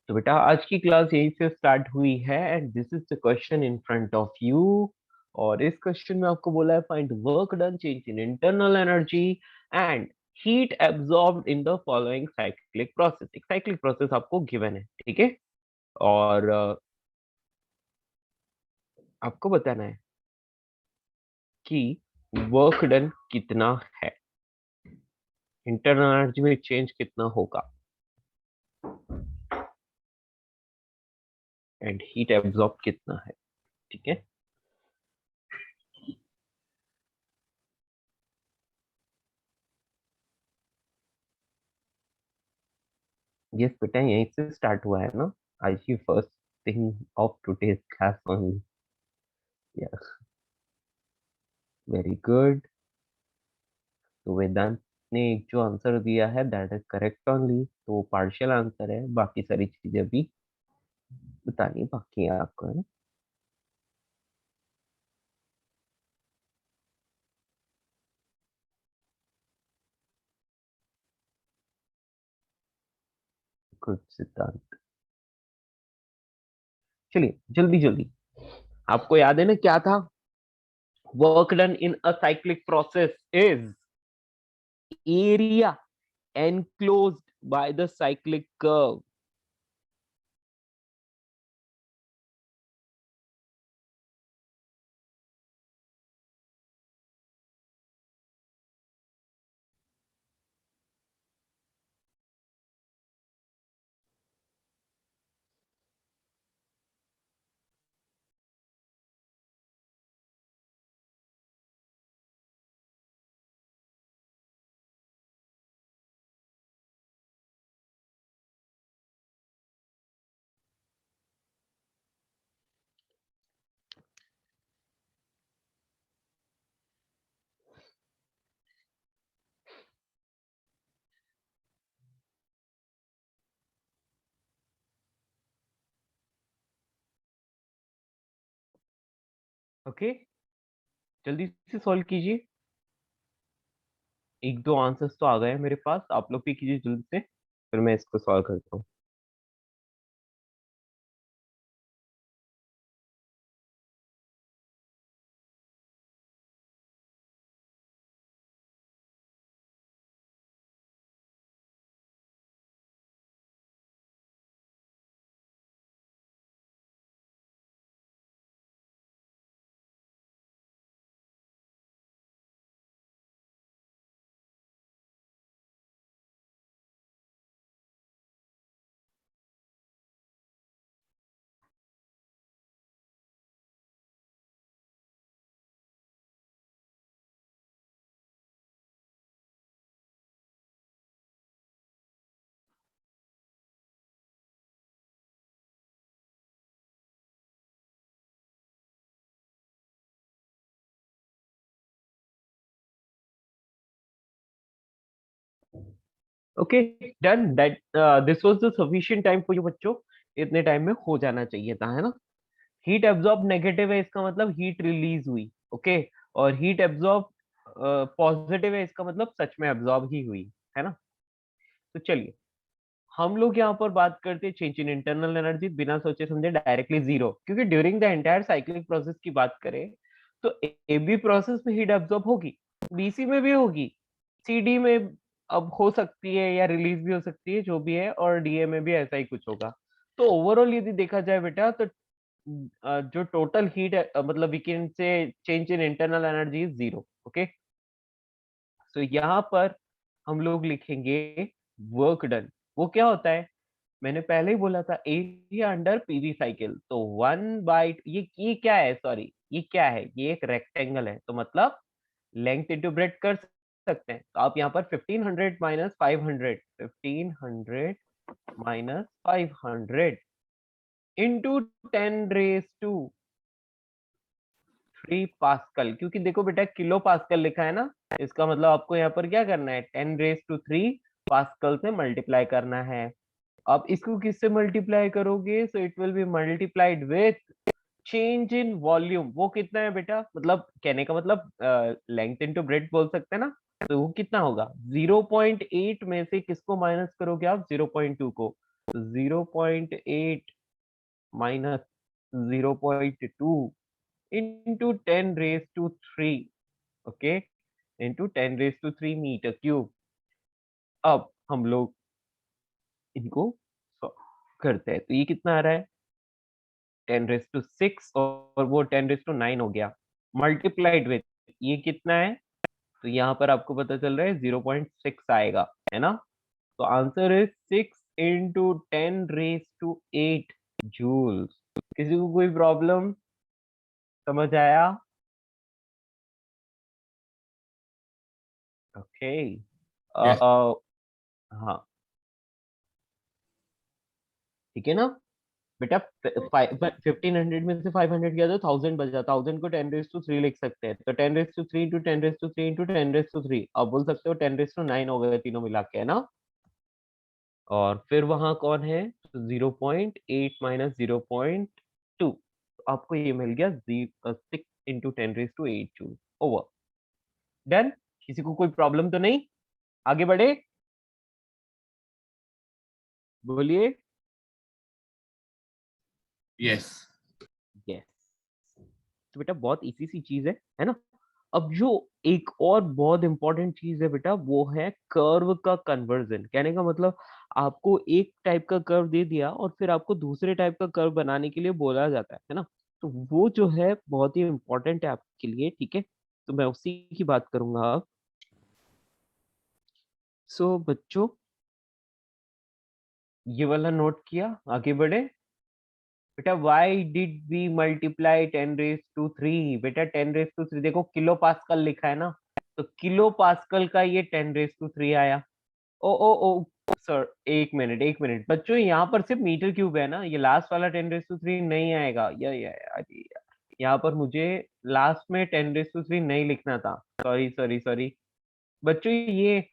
तो बेटा आज की क्लास यहीं से स्टार्ट हुई है and this is the question in front of you. और इस क्वेश्चन में आपको बोला है find work done change in internal energy and heat absorbed in the following cyclic process. एक साइक्लिक प्रोसेस आपको गिवन है, ठीक है। और आपको बताना है कि वर्क डन कितना है, इंटरनल एनर्जी में चेंज कितना होगा एंड हीट एब्जॉर्ब कितना है, ठीक है। यस बेटा यहीं से स्टार्ट हुआ है ना, आज की first thing of today's class only. Yes, very good. तो वेदांत ने एक जो आंसर दिया है दैट इज करेक्ट ओनली, तो वो पार्शियल आंसर है, बाकी सारी चीजें भी बतानी बाकी है आपको, है ना। गुड सिद्धांत। चलिए जल्दी जल्दी, आपको याद है ना क्या था? Work done in a cyclic process is area enclosed by the cyclic curve. Okay, जल्दी से सॉल्व कीजिए। एक दो आंसर्स तो आ गए हैं मेरे पास, आप लोग भी कीजिए जल्दी से, फिर मैं इसको सॉल्व करता हूँ। Okay, done that, this was the sufficient time for you बच्चों। इतने टाइम में हो जाना चाहिए था, है ना। हीट एब्जॉर्ब नेगेटिव है, इसका मतलब हीट रिलीज हुई, ओके। और हीट एब्जॉर्ब पॉजिटिव है, इसका मतलब सच में एब्जॉर्ब ही हुई, है ना। तो चलिए हम लोग यहाँ पर बात करते हैं चेंज इन इंटरनल एनर्जी, बिना सोचे समझे डायरेक्टली जीरो, क्योंकि during the entire cyclic process की बात करें तो एबी प्रोसेस में हीट एब्जॉर्ब होगी, बीसी में भी होगी, सीडी में अब हो सकती है या रिलीज भी हो सकती है, जो भी है, और डीए में भी ऐसा ही कुछ होगा। तो ओवरऑल यदि देखा जाए बेटा तो जो टोटल हीट मतलब we can say change in internal energy is zero, okay. तो यहाँ पर हम लोग लिखेंगे वर्क डन। वो क्या होता है? मैंने पहले ही बोला था एरिया अंडर पीवी साइकिल, तो 1/, ये क्या है, सॉरी ये क्या है, ये एक रेक्टेंगल है, तो मतलब लेंथ इंटू ब्रेड कर सकते हैं। तो आप यहाँ पर 1500 माइनस 500, 1500 माइनस 500 इंटू 10⁻³ क्योंकि देखो बेटा किलो पास्कल लिखा है ना, इसका मतलब आपको यहाँ पर क्या करना है, 10⁻³ पास्कल से मल्टीप्लाई करना है। अब इसको किससे मल्टीप्लाई करोगे, so it will be multiplied with change in volume. वो कितना है बेटा, मतलब कहने का मतलब लेंथ इनटू ब्रेड्थ बोल सकते हैं ना। तो वो कितना होगा, 0.8 में से किसको माइनस करोगे आप, 0.2 को। 0.8 minus 0.2 into 10 raised to 3, okay, into 10 raised to 3 metre cube. अब हम लोग इनको करते हैं, तो ये कितना आ रहा है 10⁻6 और वो 10⁻9 हो गया, मल्टीप्लाइड विथ ये कितना है, तो यहाँ पर आपको पता चल रहा है 0.6 आएगा, है ना। तो आंसर इज 6 इंटू 10⁻8 जूल्स। किसी को कोई प्रॉब्लम, समझ आया? ओके। Yes. हाँ, ठीक है ना बेटा। 1500 में से 500 किया तो 1000 बचा, 1000 को 10⁻3 लिख सकते हैं, तो 10⁻3 इंटू 10⁻3 इंटू 10⁻3 आप बोल सकते हो 10⁻9 हो गए तीनों मिला के, है ना। और फिर वहां कौन है, तो 0.8 माइनस 0.2, आपको ये मिल गया 6 इंटू 10⁻8 जूल। Over, done. किसी को कोई प्रॉब्लम तो नहीं, आगे बढ़े, बोलिए। Yes. यस, तो बेटा बहुत इजी सी चीज है ना। अब जो एक और बहुत इंपॉर्टेंट चीज है बेटा, वो है कर्व का कन्वर्जन। कहने का मतलब आपको एक टाइप का कर्व दे दिया और फिर आपको दूसरे टाइप का कर्व बनाने के लिए बोला जाता है ना। तो वो जो है बहुत ही इंपॉर्टेंट है आपके लिए, ठीक है। तो मैं उसी की बात करूंगा अब। सो बच्चों, ये वाला नोट किया, आगे बढ़े। बेटा वाई डिड वी मल्टीप्लाई 10⁻3, बेटा 10⁻3 देखो किलो पास्कल लिखा है ना, तो किलो पास्कल का ये 10⁻3 आया। ओ ओ ओ सर, एक मिनट एक मिनट बच्चों, यहाँ पर सिर्फ मीटर क्यूब है ना, ये लास्ट वाला 10⁻3 नहीं आएगा। या अरे यार, यहाँ पर मुझे लास्ट में 10⁻3 नहीं लिखना था, सॉरी सॉरी सॉरी बच्चों, ये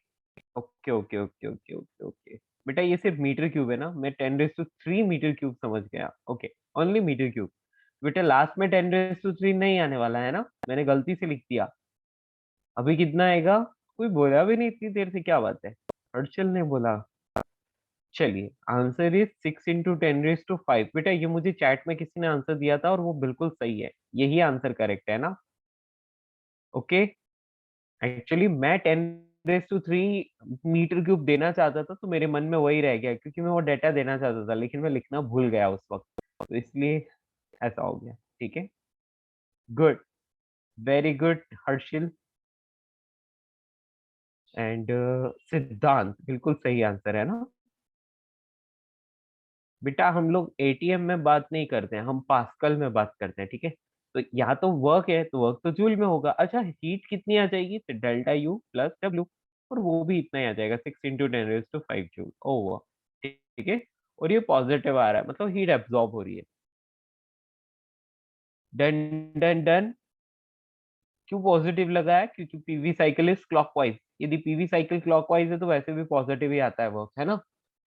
okay okay okay okay okay okay. बेटा ये सिर्फ मीटर क्यूब है ना, मैं 10⁻3 मीटर क्यूब समझ गया, ओके, ओनली मीटर क्यूब। बेटा लास्ट में 10⁻3 नहीं आने वाला है ना, मैंने गलती से लिख दिया। अभी कितना आएगा, कोई बोला भी नहीं इतनी देर से, क्या बात है, हर्षल ने बोला। चलिए आंसर इज 6 इंटू 10⁻5। बेटा ये मुझे चैट में किसी ने आंसर दिया था और वो बिल्कुल सही है, यही आंसर करेक्ट है ना। ओके, एक्चुअली मैं 10⁻3 मीटर क्यूब देना चाहता था, तो मेरे मन में वही रह गया, क्योंकि मैं वो डेटा देना चाहता था, लेकिन मैं लिखना भूल गया उस वक्त, तो इसलिए ऐसा हो गया, ठीक है। Good, very good Harshil and Siddhant, बिल्कुल सही आंसर है ना। बेटा हम लोग एटीएम में बात नहीं करते हैं, हम पास्कल में बात करते हैं, ठीक है। तो यहाँ तो वर्क है, तो वर्क तो जूल में होगा। अच्छा हीट कितनी आ जाएगी, तो डेल्टा यू प्लस डब्ल्यू, और वो भी इतना ही आ जाएगा 6 इंटू 10⁻5 जूल ओवर, ठीक है। और ये पॉजिटिव आ रहा है, मतलब हीट एब्जॉर्ब हो रही है। Done done done. क्यों पॉजिटिव लगा है, क्योंकि पीवी साइकिल इज क्लॉकवाइज, यदि पीवी साइकिल क्लॉकवाइज है तो वैसे भी पॉजिटिव ही आता है वर्क, है ना।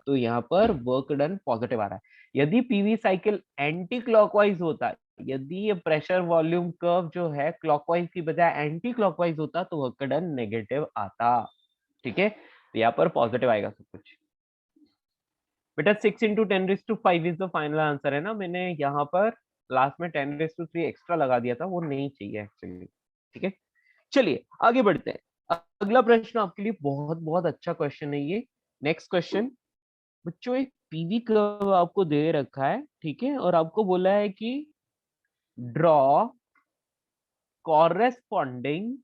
तो यहाँ पर वर्क डन पॉजिटिव आ रहा है। यदि पीवी साइकिल एंटी क्लॉकवाइज होता, यदि ये प्रेशर वॉल्यूम कर्व जो है क्लॉकवाइज की बजाय एंटी क्लॉकवाइज होता, तो वर्क डन नेगेटिव आता, ठीक है। तो यहाँ पर पॉजिटिव आएगा सब कुछ। बेटा 6 into 10⁻5 is the final answer है ना, मैंने यहाँ पर लास्ट में 10⁻3 एक्स्ट्रा लगा दिया था, वो नहीं चाहिए एक्चुअली, ठीक है। चलिए आगे बढ़ते हैं। अगला प्रश्न आपके लिए बहुत बहुत अच्छा क्वेश्चन है ये। नेक्स्ट क्वेश्चन बच्चों, एक पीवी कर्व आपको दे रखा है, ठीक है, और आपको बोला है कि draw corresponding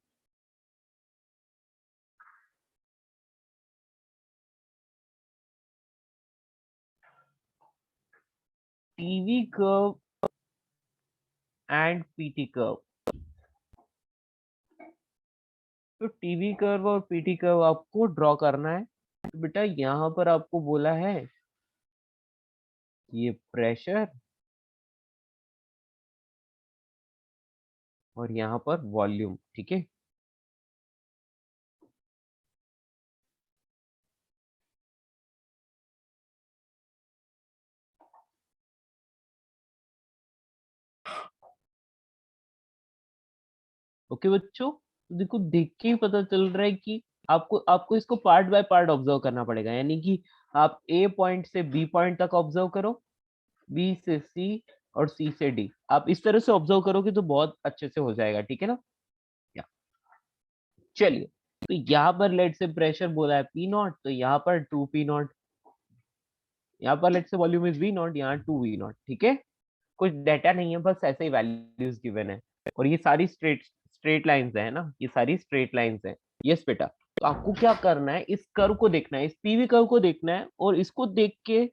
TV curve and PT curve. तो टीवी कर्व और पीटी कर्व आपको ड्रॉ करना है। तो बेटा यहाँ पर आपको बोला है ये प्रेशर और यहाँ पर वॉल्यूम, ठीक है। ओके बच्चों, तो देखो देख के ही पता चल रहा है कि आपको आपको इसको पार्ट बाय पार्ट ऑब्जर्व करना पड़ेगा, यानी कि आप ए पॉइंट से बी पॉइंट तक ऑब्जर्व करो, बी से सी और सी से डी, आप इस तरह से ऑब्जर्व करोगे तो बहुत अच्छे से हो जाएगा, ठीक है ना। या चलिए, तो यहाँ पर लेट से प्रेशर बोला है पी नॉट, तो यहाँ पर 2 p0, यहाँ पर लेट से वॉल्यूम इज वी नॉट, यहाँ 2 v0, ठीक है। कुछ डाटा नहीं है, बस ऐसे ही वैल्यूज गिवन है, और ये सारी स्ट्रेट स्ट्रेट लाइंस है ना, ये सारी स्ट्रेट लाइंस है। यस बेटा, तो आपको क्या करना है, इस कर्व को देखना है, इस पीवी कर्व को देखना है, और इसको देख के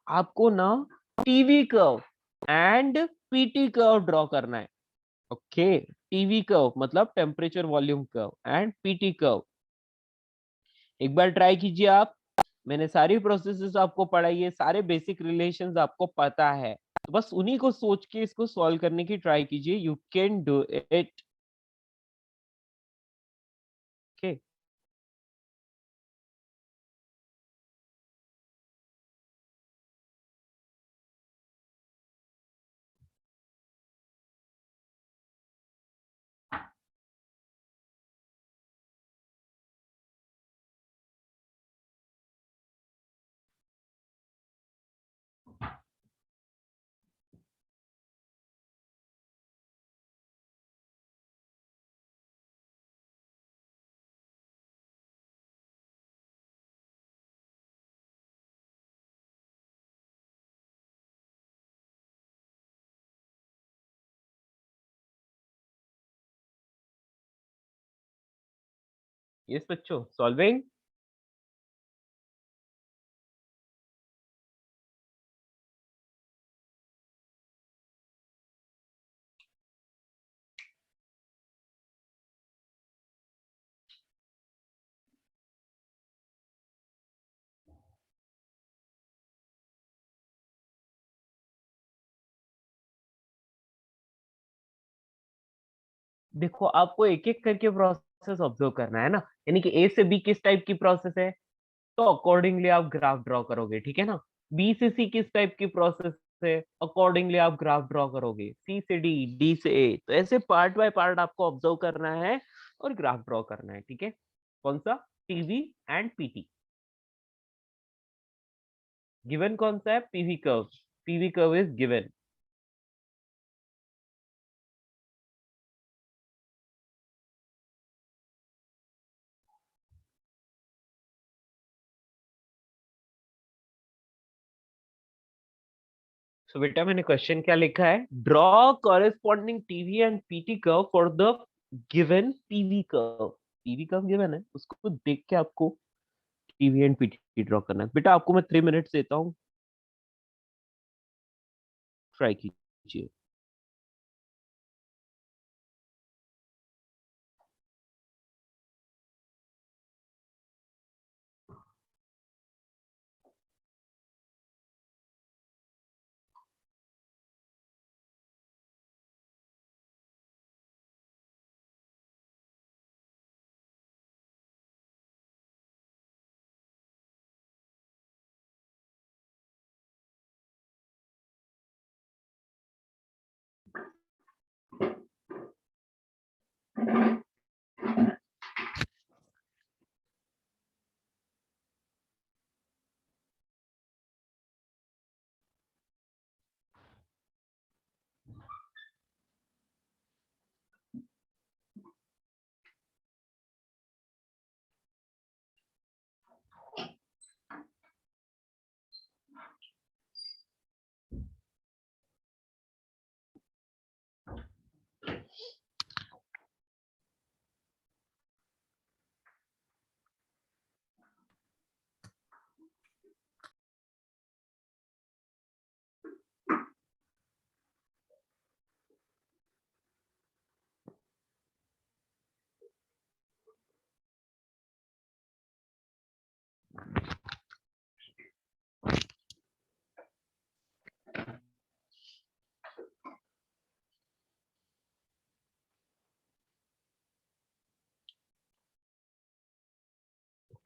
आपको ना TV curve and PT curve draw करना है। ओके, टीवी कर्व मतलब temperature volume curve and PT curve. एक बार ट्राई कीजिए आप, मैंने सारी प्रोसेसेस आपको पढ़ाई है, सारे बेसिक रिलेशंस आपको पता है, तो बस उन्हीं को सोच के इसको सॉल्व करने की ट्राई कीजिए, you can do it. Okay, yes बच्चों, सॉल्विंग। देखो, आपको एक एक करके प्रोसेस ऑब्जर्व करना है ना, यानी कि ए से बी किस टाइप की प्रोसेस है, तो अकॉर्डिंगली आप ग्राफ ड्रॉ करोगे, ठीक है ना। बी से सी किस टाइप की प्रोसेस है, अकॉर्डिंगली आप ग्राफ ड्रॉ करोगे। सी से डी, डी से ए, तो ऐसे पार्ट बाय पार्ट आपको ऑब्जर्व करना है और ग्राफ ड्रॉ करना है, ठीक है। कौन सा, टीवी एंड पीटी। गिवन कौन सा है, PV curve, PV curve is given. So बेटा, मैंने क्वेश्चन क्या लिखा है, draw corresponding TV and PT curve for the given PV curve. PV curve given है, उसको देख के आपको टीवी एंड पीटी ड्रॉ करना है। बेटा आपको मैं 3 मिनट्स देता हूँ, ट्राई कीजिए।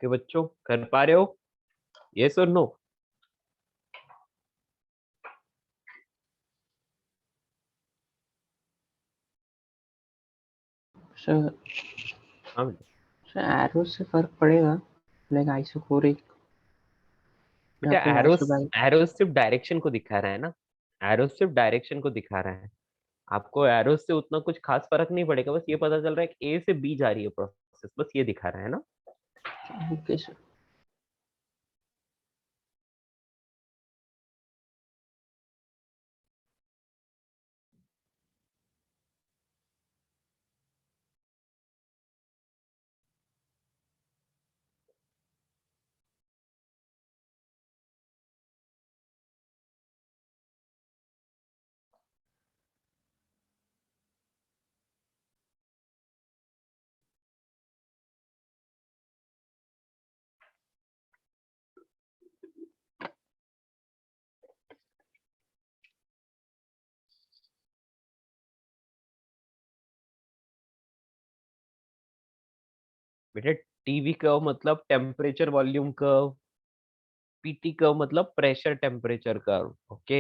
ओके बच्चों, कर पा रहे हो, यस और नो। सर, हाँ बेटा। सर एरो से फर्क पड़ेगा, लाइक आइसोकोरिक। बेटा आपके एरो, वॉइस तो भाई एरो सिर्फ डायरेक्शन को दिखा रहा है ना, एरो सिर्फ डायरेक्शन को दिखा रहा है। आपको एरो से उतना कुछ खास फर्क नहीं पड़ेगा, बस ये पता चल रहा है कि ए से बी जा रही है प्रोसेस, बस ये दिखा रहा है ना। Okay sir. बेटा टीवी कर्व मतलब temperature volume curve, PT curve मतलब pressure temperature curve. Okay,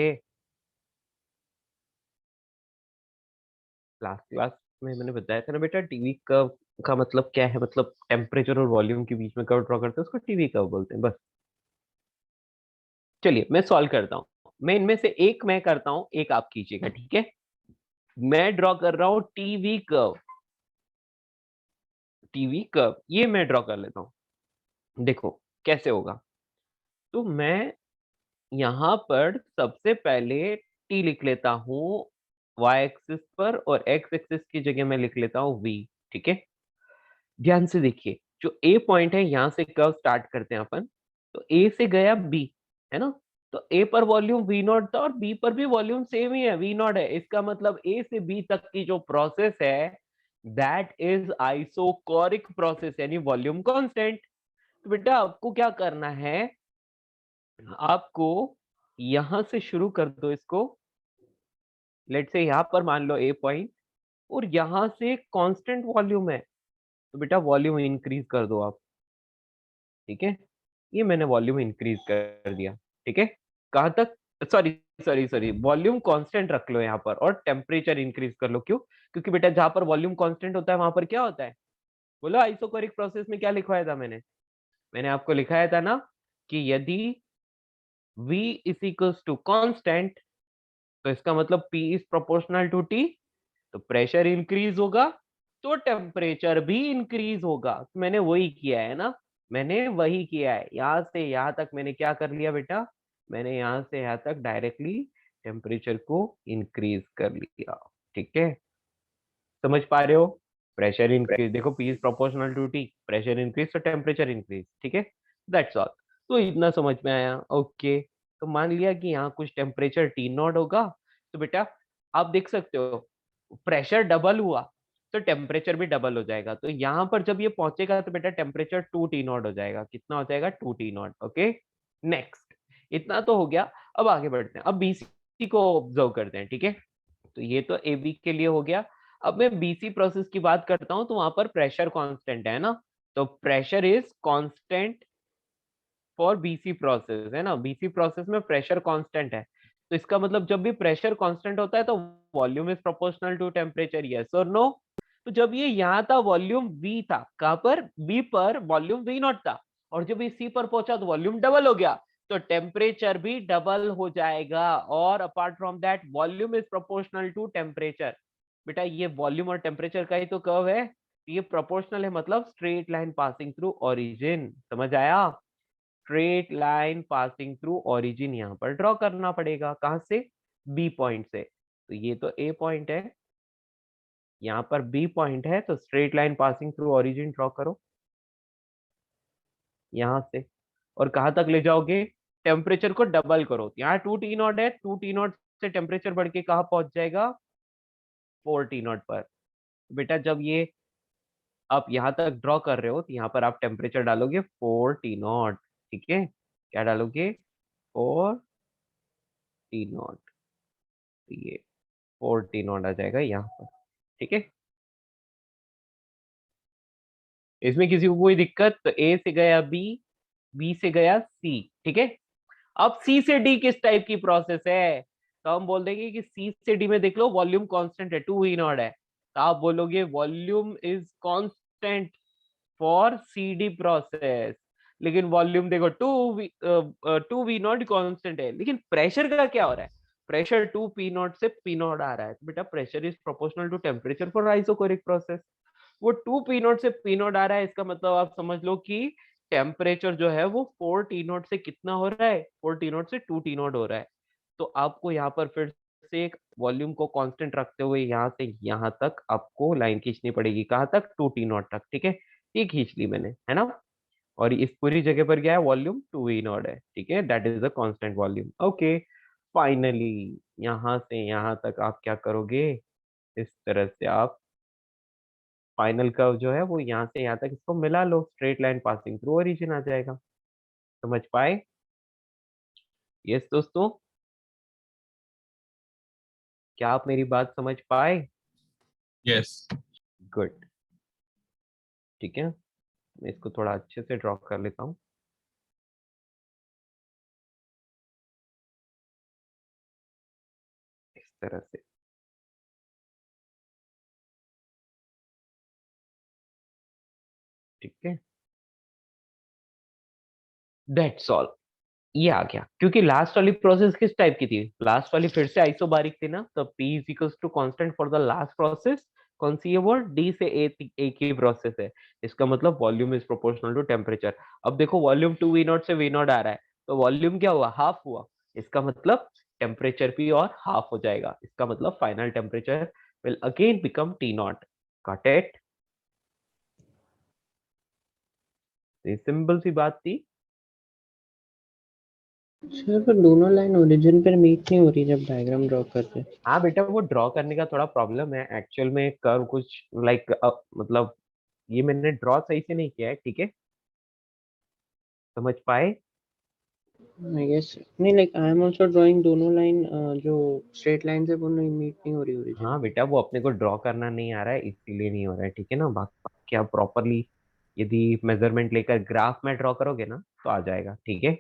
last class में मैंने बताया था ना बेटा, टीवी कर्व का मतलब क्या है, मतलब टेम्परेचर और वॉल्यूम के बीच में कर्व ड्रॉ करते हैं, उसको टीवी कर्व बोलते हैं बस। चलिए मैं सॉल्व करता हूँ, मैं इनमें से एक मैं करता हूँ, एक आप कीजिएगा, ठीक है। मैं ड्रॉ कर रहा हूँ टीवी कर्व, टीवी कर्व ये मैं ड्रॉ कर लेता हूँ। देखो कैसे होगा, तो मैं यहाँ पर सबसे पहले टी लिख लेता हूँ वाई एक्सिस पर, और एक्स एक्सिस की जगह मैं लिख लेता हूँ वी, ठीक है। ध्यान से देखिए, जो ए पॉइंट है यहाँ से कर्व स्टार्ट करते हैं अपन, तो ए से गया बी, है ना। तो ए पर वॉल्यूम वी नॉट था और बी पर भी वॉल्यूम सेम ही है, वी नॉट है। इसका मतलब ए से बी तक की जो प्रोसेस है दैट इज आइसोकोरिक प्रोसेस, यानी वॉल्यूम कांस्टेंट। तो बेटा आपको क्या करना है, आपको यहां से शुरू कर दो इसको, लेट से यहां पर मान लो ए पॉइंट, और यहां से कांस्टेंट वॉल्यूम है, तो बेटा वॉल्यूम इंक्रीज कर दो आप, ठीक है। ये मैंने वॉल्यूम इंक्रीज कर दिया, ठीक है। कहां तक, sorry sorry sorry, volume constant रख लो यहाँ पर, और टेम्परेचर इंक्रीज कर लो। क्यों? क्योंकि बेटा जहां पर वॉल्यूम कांस्टेंट होता है वहां पर क्या होता है, बोलो आइसोकोरिक प्रोसेस में क्या लिखवाया था मैंने, मैंने आपको लिखाया था ना कि यदि V is equals to constant, तो इसका मतलब P is proportional to T, तो प्रेशर इंक्रीज होगा तो टेम्परेचर भी इंक्रीज होगा। तो मैंने वही किया है ना, मैंने वही किया है, यहां से यहां तक मैंने क्या कर लिया बेटा, मैंने यहां से यहां तक डायरेक्टली टेम्परेचर को इंक्रीज कर लिया, ठीक है। समझ पा रहे हो, प्रेशर इंक्रीज, देखो P is proportional to T, pressure increase तो टेम्परेचर इंक्रीज, ठीक है। दैट्स ऑल, तो इतना समझ में आया। ओके, तो मान लिया कि यहाँ कुछ टेम्परेचर टी नॉट होगा, तो बेटा आप देख सकते हो प्रेशर डबल हुआ तो टेम्परेचर भी डबल हो जाएगा, तो यहाँ पर जब ये पहुंचेगा तो बेटा टेम्परेचर 2 T0 हो जाएगा। कितना हो जाएगा? 2 T0। ओके, नेक्स्ट, इतना तो हो गया। अब आगे बढ़ते हैं, अब बीसी को ऑब्जर्व करते हैं, ठीक है। तो ये तो ए बी के लिए हो गया। अब मैं बीसी प्रोसेस की बात करता हूं, तो वहां पर प्रेशर कांस्टेंट है ना, तो pressure is constant for BC process, है ना। बीसी प्रोसेस में प्रेशर कांस्टेंट है, तो इसका मतलब जब भी प्रेशर कांस्टेंट होता है तो volume is proportional to temperature, yes और नो। तो जब ये यहाँ था वॉल्यूम वी था, कहां पर? बी पर वॉल्यूम वी नॉट था, और जब ये सी पर पहुंचा तो वॉल्यूम डबल हो गया, तो टेम्परेचर भी डबल हो जाएगा। और apart from that volume is proportional to temperature. बेटा ये वॉल्यूम और टेम्परेचर का ही तो कर्व है, ये प्रोपोर्शनल है, मतलब straight line passing through origin. समझ आया? Straight line passing through origin यहाँ पर ड्रॉ करना पड़ेगा, कहां से? बी पॉइंट से। तो ये तो ए पॉइंट है, यहाँ पर बी पॉइंट है, तो straight line passing through origin draw करो यहाँ से, और कहां तक ले जाओगे? टेम्परेचर को डबल करो, यहाँ 2 T0 है, 2 T0 से टेम्परेचर बढ़ के कहाँ पहुंच जाएगा? 4 T0 पर। बेटा जब ये आप यहाँ तक ड्रॉ कर रहे हो, तो यहाँ पर आप टेम्परेचर डालोगे 4 T0, ठीक है। क्या डालोगे? 4 T0, ये 4 T0 आ जाएगा यहाँ पर, ठीक है। इसमें किसी को कोई दिक्कत? तो ए से गया बी, बी से गया सी, ठीक है। अब सी से डी किस टाइप की प्रोसेस है, तो हम बोल देंगे कि सी से डी में देख लो वॉल्यूम कांस्टेंट है, 2 V0 है, तो आप बोलोगे volume is constant for C D process. लेकिन वॉल्यूम देखो टू वी नॉट कांस्टेंट है, लेकिन प्रेशर का क्या हो रहा है, प्रेशर टू पी नॉट से पी नॉट आ रहा है, तो बेटा pressure is proportional to temperature for isochoric process. वो टू पी नॉट से पी नॉट आ रहा है, इसका मतलब आप समझ लो कि टेम्परेचर जो है वो फोर टी नॉट से कितना हो रहा है, फोर टी नॉट से टू टी नॉट हो रहा है। तो आपको यहाँ पर फिर से एक वॉल्यूम को कांस्टेंट रखते हुए यहाँ से यहाँ तक आपको लाइन खींचनी पड़ेगी, कहाँ तक, टू टी नॉट तक, ठीक है, ये खींच ली मैंने, है ना। और इस पूरी जगह पर क्या है, वॉल्यूम टू वी नॉट है, ठीक है, that is the constant volume. Okay, finally यहाँ से यहाँ तक आप क्या करोगे, इस तरह से आप फाइनल कर्व जो है वो यहाँ से यहाँ तक इसको मिला लो, straight line passing through origin आ जाएगा। समझ पाए? यस दोस्तों, क्या आप मेरी बात समझ पाए? Yes. गुड, ठीक है, मैं इसको थोड़ा अच्छे से ड्रॉ कर लेता हूँ। इस तरह से, ठीक है, दैट्स ऑल। ये आ गया, क्योंकि लास्ट वाली प्रोसेस किस टाइप की थी, लास्ट वाली फिर से आइसोबारिक थी ना, तो P is equals to constant for the last process. कौन सी है वो, D से A की प्रोसेस है, इसका मतलब volume is proportional to temperature. अब देखो वॉल्यूम टू वी नॉट से वी नॉट आ रहा है, तो वॉल्यूम क्या हुआ, हाफ हुआ, इसका मतलब टेम्परेचर भी और हाफ हो जाएगा, इसका मतलब final temperature will again become T nought. Got it? Simple सी बात थी। सर पर दोनों लाइन ओरिजिन पर मीट नहीं हो रही जब डायग्राम ड्रॉ करते हैं। हाँ बेटा, वो ड्रॉ करने का थोड़ा प्रॉब्लम है एक्चुअल में, कर्व कुछ लाइक मतलब ये मैंने ड्रॉ सही से नहीं किया है, ठीक है, समझ पाए? आई गेस नहीं, like I am also drawing दोनों लाइन जो स्ट्रेट लाइन से वो नहीं मीट नहीं हो रही ओरिजिन। हाँ बेटा, वो अपने को ड्रॉ करना नहीं आ रहा है इसीलिए नहीं हो रहा है, ठीक है ना। बाकी आप प्रॉपरली यदि मेजरमेंट लेकर ग्राफ में ड्रॉ करोगे ना तो आ जाएगा, ठीक है,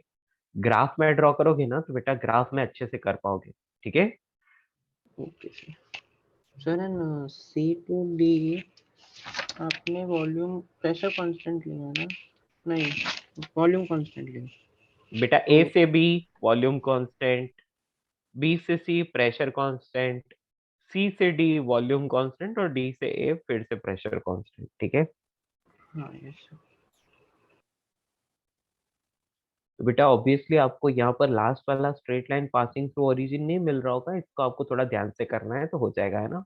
ग्राफ में ड्रॉ करोगे ना तो बेटा ग्राफ में अच्छे से कर पाओगे, ठीक है। Okay sir. Sir and C to D आपने वॉल्यूम प्रेशर कांस्टेंट लिया है ना? नहीं, वॉल्यूम कांस्टेंट लिया बेटा तो। ए से बी वॉल्यूम कांस्टेंट, बी से सी प्रेशर कांस्टेंट, सी से डी वॉल्यूम कांस्टेंट, और डी से ए फिर से प्रेशर कांस्टेंट, ठीक है। हाँ यस सर। तो बेटा ऑब्वियसली आपको यहाँ पर लास्ट वाला straight line passing through origin नहीं मिल रहा होगा, इसको आपको थोड़ा ध्यान से करना है तो हो जाएगा, है ना।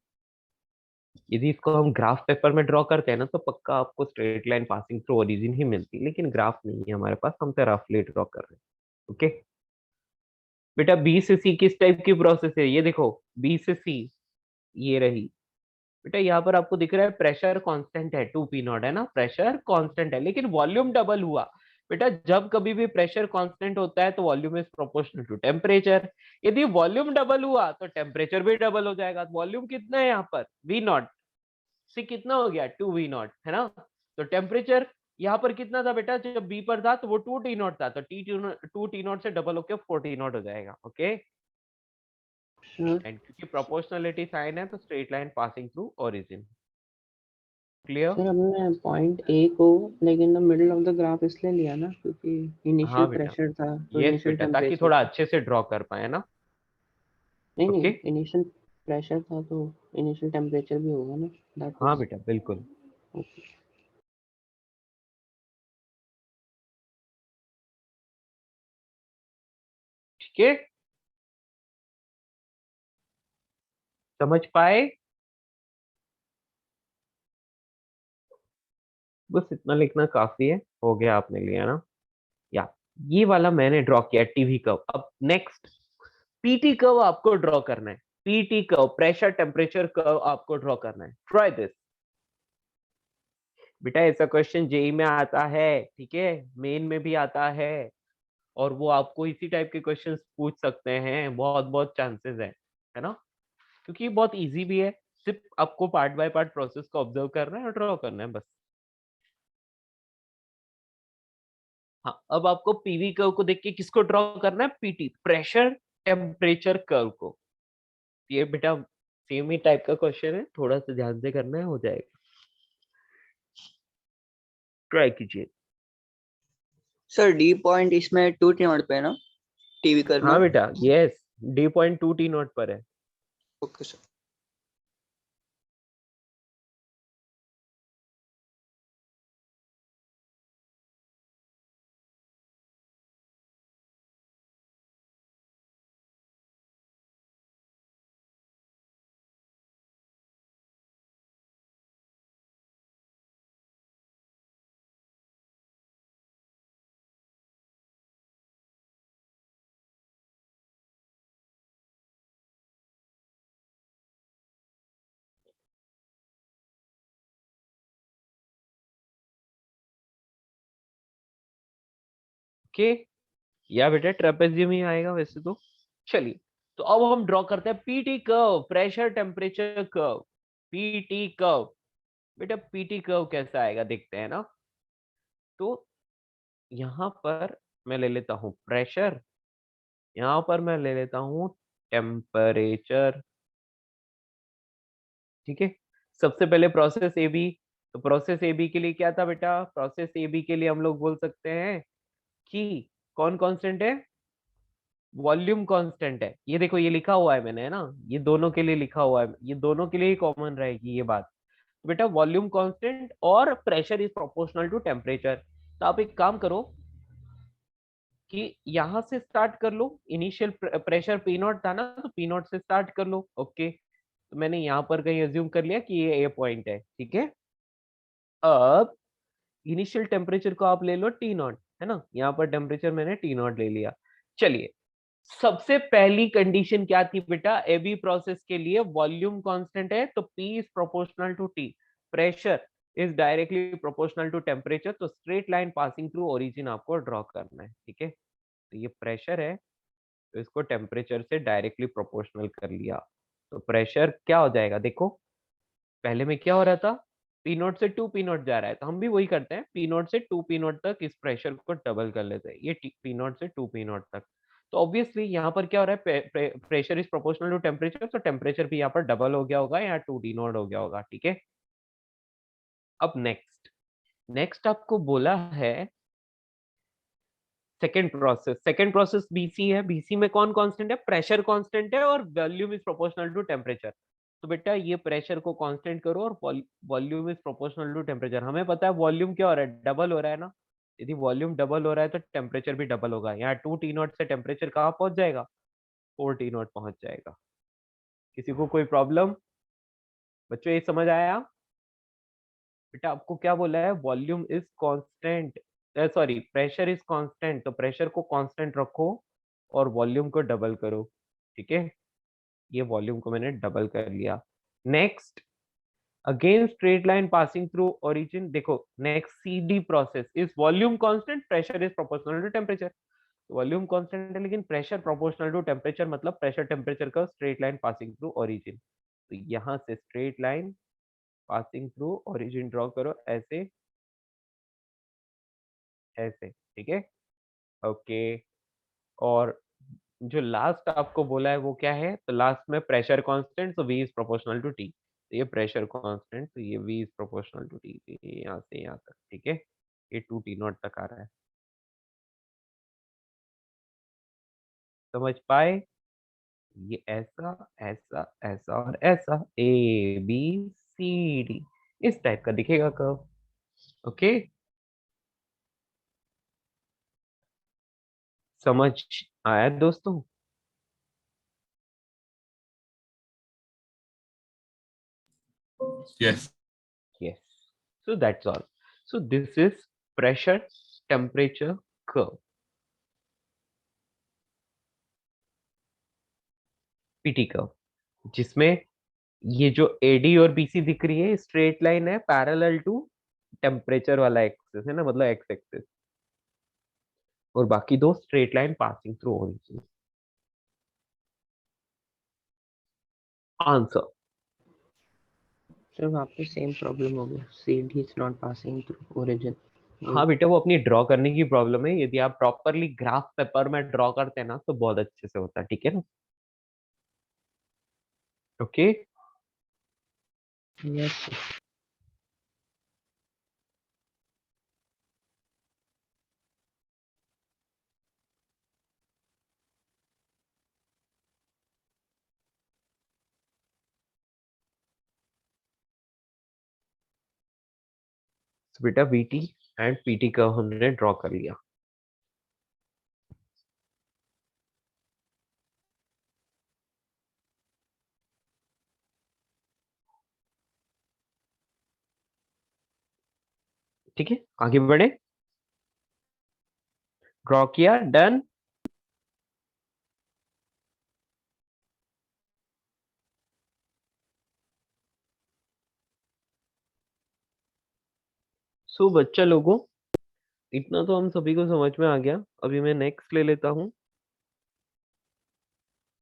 यदि इसको हम ग्राफ पेपर में ड्रॉ करते हैं ना तो पक्का आपको straight line passing through origin ही मिलती है, लेकिन ग्राफ नहीं है हमारे पास, हम तो रफली ड्रॉ कर रहे हैं। ओके बेटा, बी से सी किस टाइप की प्रोसेस है, ये देखो, बी से सी ये रही। बेटा यहाँ पर आपको दिख रहा है प्रेशर कांस्टेंट है, टू पी नॉट है ना, प्रेशर कांस्टेंट है, लेकिन वॉल्यूम डबल हुआ। बेटा जब कभी भी प्रेशर कांस्टेंट होता है तो volume is proportional to temperature, यदि वॉल्यूम डबल हुआ तो टेम्परेचर भी डबल हो जाएगा। वॉल्यूम कितना है यहाँ पर, वी नॉट से कितना हो गया, टू वी नॉट, है ना। तो टेम्परेचर यहाँ पर कितना था बेटा, जब बी पर था तो वो टू टी नॉट था, तो टू टी नॉट से डबल होकर फोर टी नॉट हो जाएगा। ओके, सर एंड क्योंकि प्रोपोर्शनलिटी साइन है तो straight line passing through origin. Clear? Sir हमने पॉइंट ए को like in the middle of the graph इसलिए लिया ना क्योंकि इनिशियल हाँ बेटा, प्रेशर था तो यस इनिशियल बेटा, ताकि टेम्परेचर थोड़ा था। अच्छे से ड्रॉ कर पाए ना। नहीं ओके, नहीं, इनिशियल प्रेशर था तो इनिशियल टेम्परेचर भी होगा ना, दैट हाँ वाज। बेटा बिल्कुल। ओके ठीक है, समझ पाए? बस इतना लिखना काफी है, हो गया आपने लिया ना। या ये वाला मैंने ड्रॉ किया टीवी कर्व। अब नेक्स्ट पीटी कर्व आपको ड्रॉ करना है, PT curve, pressure temperature curve आपको ड्रॉ करना है। ट्राई दिस बेटा, ऐसा क्वेश्चन जेई में आता है, ठीक है, मेन में भी आता है, और वो आपको इसी टाइप के क्वेश्चंस पूछ सकते हैं, बहुत बहुत चांसेस है ना, क्योंकि ये बहुत इजी भी है, सिर्फ आपको पार्ट बाय पार्ट प्रोसेस को ऑब्जर्व करना है और ड्रॉ करना है बस। हाँ, अब आपको पीवी कर्व को देख के किसको ड्रॉ करना है, पीटी, प्रेशर टेम्परेचर कर्व को। ये बेटा सेम ही टाइप का क्वेश्चन है, थोड़ा सा ध्यान से करना है, हो जाएगा, ट्राई कीजिए। सर डी पॉइंट इसमें 2 T0 पे है ना, टीवी करना। हाँ बेटा, यस, डी पॉइंट 2 T0 पर है। Okay sir. ओके, या बेटा ट्रेपेजियम ही आएगा वैसे तो। चलिए, तो अब हम ड्रॉ करते हैं PT curve, pressure temperature curve. PT curve, बेटा पीटी कर्व कैसा आएगा देखते हैं ना। तो यहां पर मैं ले लेता हूं प्रेशर, यहां पर मैं ले लेता हूं टेम्परेचर, ठीक है। सबसे पहले प्रोसेस ए बी, तो प्रोसेस ए बी के लिए क्या था बेटा, प्रोसेस ए बी के लिए हम लोग बोल सकते हैं कि कौन कांस्टेंट है, वॉल्यूम कांस्टेंट है। ये देखो, ये लिखा हुआ है मैंने, है ना, ये दोनों के लिए लिखा हुआ है, ये दोनों के लिए ही कॉमन रहेगी ये बात। तो बेटा वॉल्यूम कांस्टेंट और pressure is proportional to temperature. तो आप एक काम करो कि यहां से स्टार्ट कर लो, इनिशियल प्रेशर पी नॉट था ना, तो पी नॉट से स्टार्ट कर लो। ओके, तो मैंने यहाँ पर कहीं अज्यूम कर लिया कि ये ए पॉइंट है, ठीक है। अब इनिशियल टेम्परेचर को आप ले लो टी नॉट, है ना, यहाँ पर टेम्परेचर मैंने टी नॉट ले लिया। चलिए, सबसे पहली कंडीशन क्या थी बेटा, एबी प्रोसेस के लिए वॉल्यूम कांस्टेंट है तो P is proportional to T, pressure is directly proportional to temperature. तो straight line passing through origin आपको ड्रॉ करना है, ठीक है। तो ये प्रेशर है, तो इसको टेम्परेचर से डायरेक्टली प्रोपोर्शनल कर लिया। तो प्रेशर क्या हो जाएगा, देखो पहले में क्या हो रहा था, पी नोट से 2 P0 जा रहा है, तो हम भी वही करते हैं, पी नोट से 2 P0 तक इस प्रेशर को डबल कर लेते हैं, ये पी नोट से 2 P0 तक। तो ऑब्वियसली यहाँ पर क्या हो रहा है, pressure is proportional to temperature, तो टेम्परेचर भी यहाँ पर डबल हो गया होगा, यहाँ 2 D0 हो गया होगा, ठीक है। अब नेक्स्ट, नेक्स्ट आपको बोला है सेकेंड प्रोसेस बीसी है। बीसी में कौन कांस्टेंट है, प्रेशर कांस्टेंट है और volume is proportional to temperature. तो बेटा ये प्रेशर को कांस्टेंट करो और volume is proportional to temperature. हमें पता है वॉल्यूम क्या हो रहा है, डबल हो रहा है ना। यदि वॉल्यूम डबल हो रहा है तो टेम्परेचर भी डबल होगा। यहाँ 2 T0 से टेम्परेचर कहाँ पहुंच जाएगा, 4 T0 पहुंच जाएगा। किसी को कोई प्रॉब्लम बच्चों, ये समझ आया। बेटा आपको क्या बोला है, volume is constant, sorry pressure is constant, तो प्रेशर को कांस्टेंट रखो और वॉल्यूम को डबल करो, ठीक है। ये वॉल्यूम को मैंने डबल कर लिया। Next, again straight line passing through origin, देखो next CD process is volume constant, pressure is proportional to temperature. Volume constant है लेकिन प्रेशर प्रोपोर्शनल टू टेम्परेचर, मतलब प्रेशर टेम्परेचर का straight line passing through origin. तो यहां से straight line passing through origin draw करो, ऐसे ऐसे, ठीक है। ओके, और जो लास्ट आपको बोला है वो क्या है, तो लास्ट में प्रेशर कांस्टेंट, तो V is proportional to T। तो ये प्रेशर कांस्टेंट, तो ये V is proportional to T, यहाँ से यहाँ तक, ठीक है। ये 2 T0 तक आ रहा है, समझ पाए। ये ऐसा ऐसा ऐसा और ऐसा, ABCD इस टाइप का दिखेगा कर्व, ओके। समझ आया दोस्तों। Yes. Yes. So that's all. So this is pressure temperature curve, PT curve, जिसमें ये जो AD और BC दिख रही है स्ट्रेट लाइन है पैरेलल टू टेम्परेचर वाला एक्सिस है ना, मतलब एक्स एक्सिस, और बाकी दो straight line passing through origin. Answer, sir वहाँ पे सेम प्रॉब्लम हो गया, CD is not passing through origin. हाँ बेटा वो अपनी ड्रॉ करने की प्रॉब्लम है। यदि आप प्रॉपरली ग्राफ पेपर में ड्रॉ करते हैं ना तो बहुत अच्छे से होता है, ठीक है ना। Okay, yes. तो बेटा VT एंड PT का हमने ड्रॉ कर लिया। ठीक है, आगे बढ़े। ड्रॉ किया, डन। सो बच्चा लोगों, इतना तो हम सभी को समझ में आ गया। अभी मैं नेक्स्ट ले लेता हूँ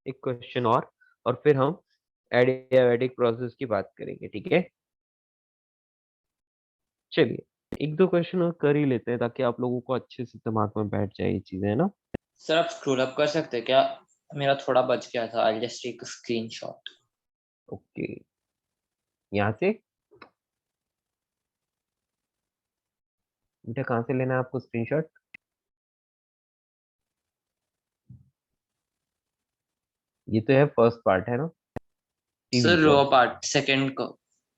एक क्वेश्चन और फिर हम एडियाबैटिक प्रोसेस की बात करेंगे। ठीक है, चलिए एक दो क्वेश्चन और कर ही लेते हैं ताकि आप लोगों को अच्छे से दिमाग में बैठ जाए ये चीजें, है ना। सर आप स्क्रॉल अप कर सकते हैं क्या? मेरा थोड़ा बच गया था। I just take a screenshot. Okay, यहाँ से बेटा कहाँ से लेना है आपको स्क्रीनशॉट? ये तो है फर्स्ट पार्ट, है ना, टीवी सर का। रो पार्ट सेकंड का।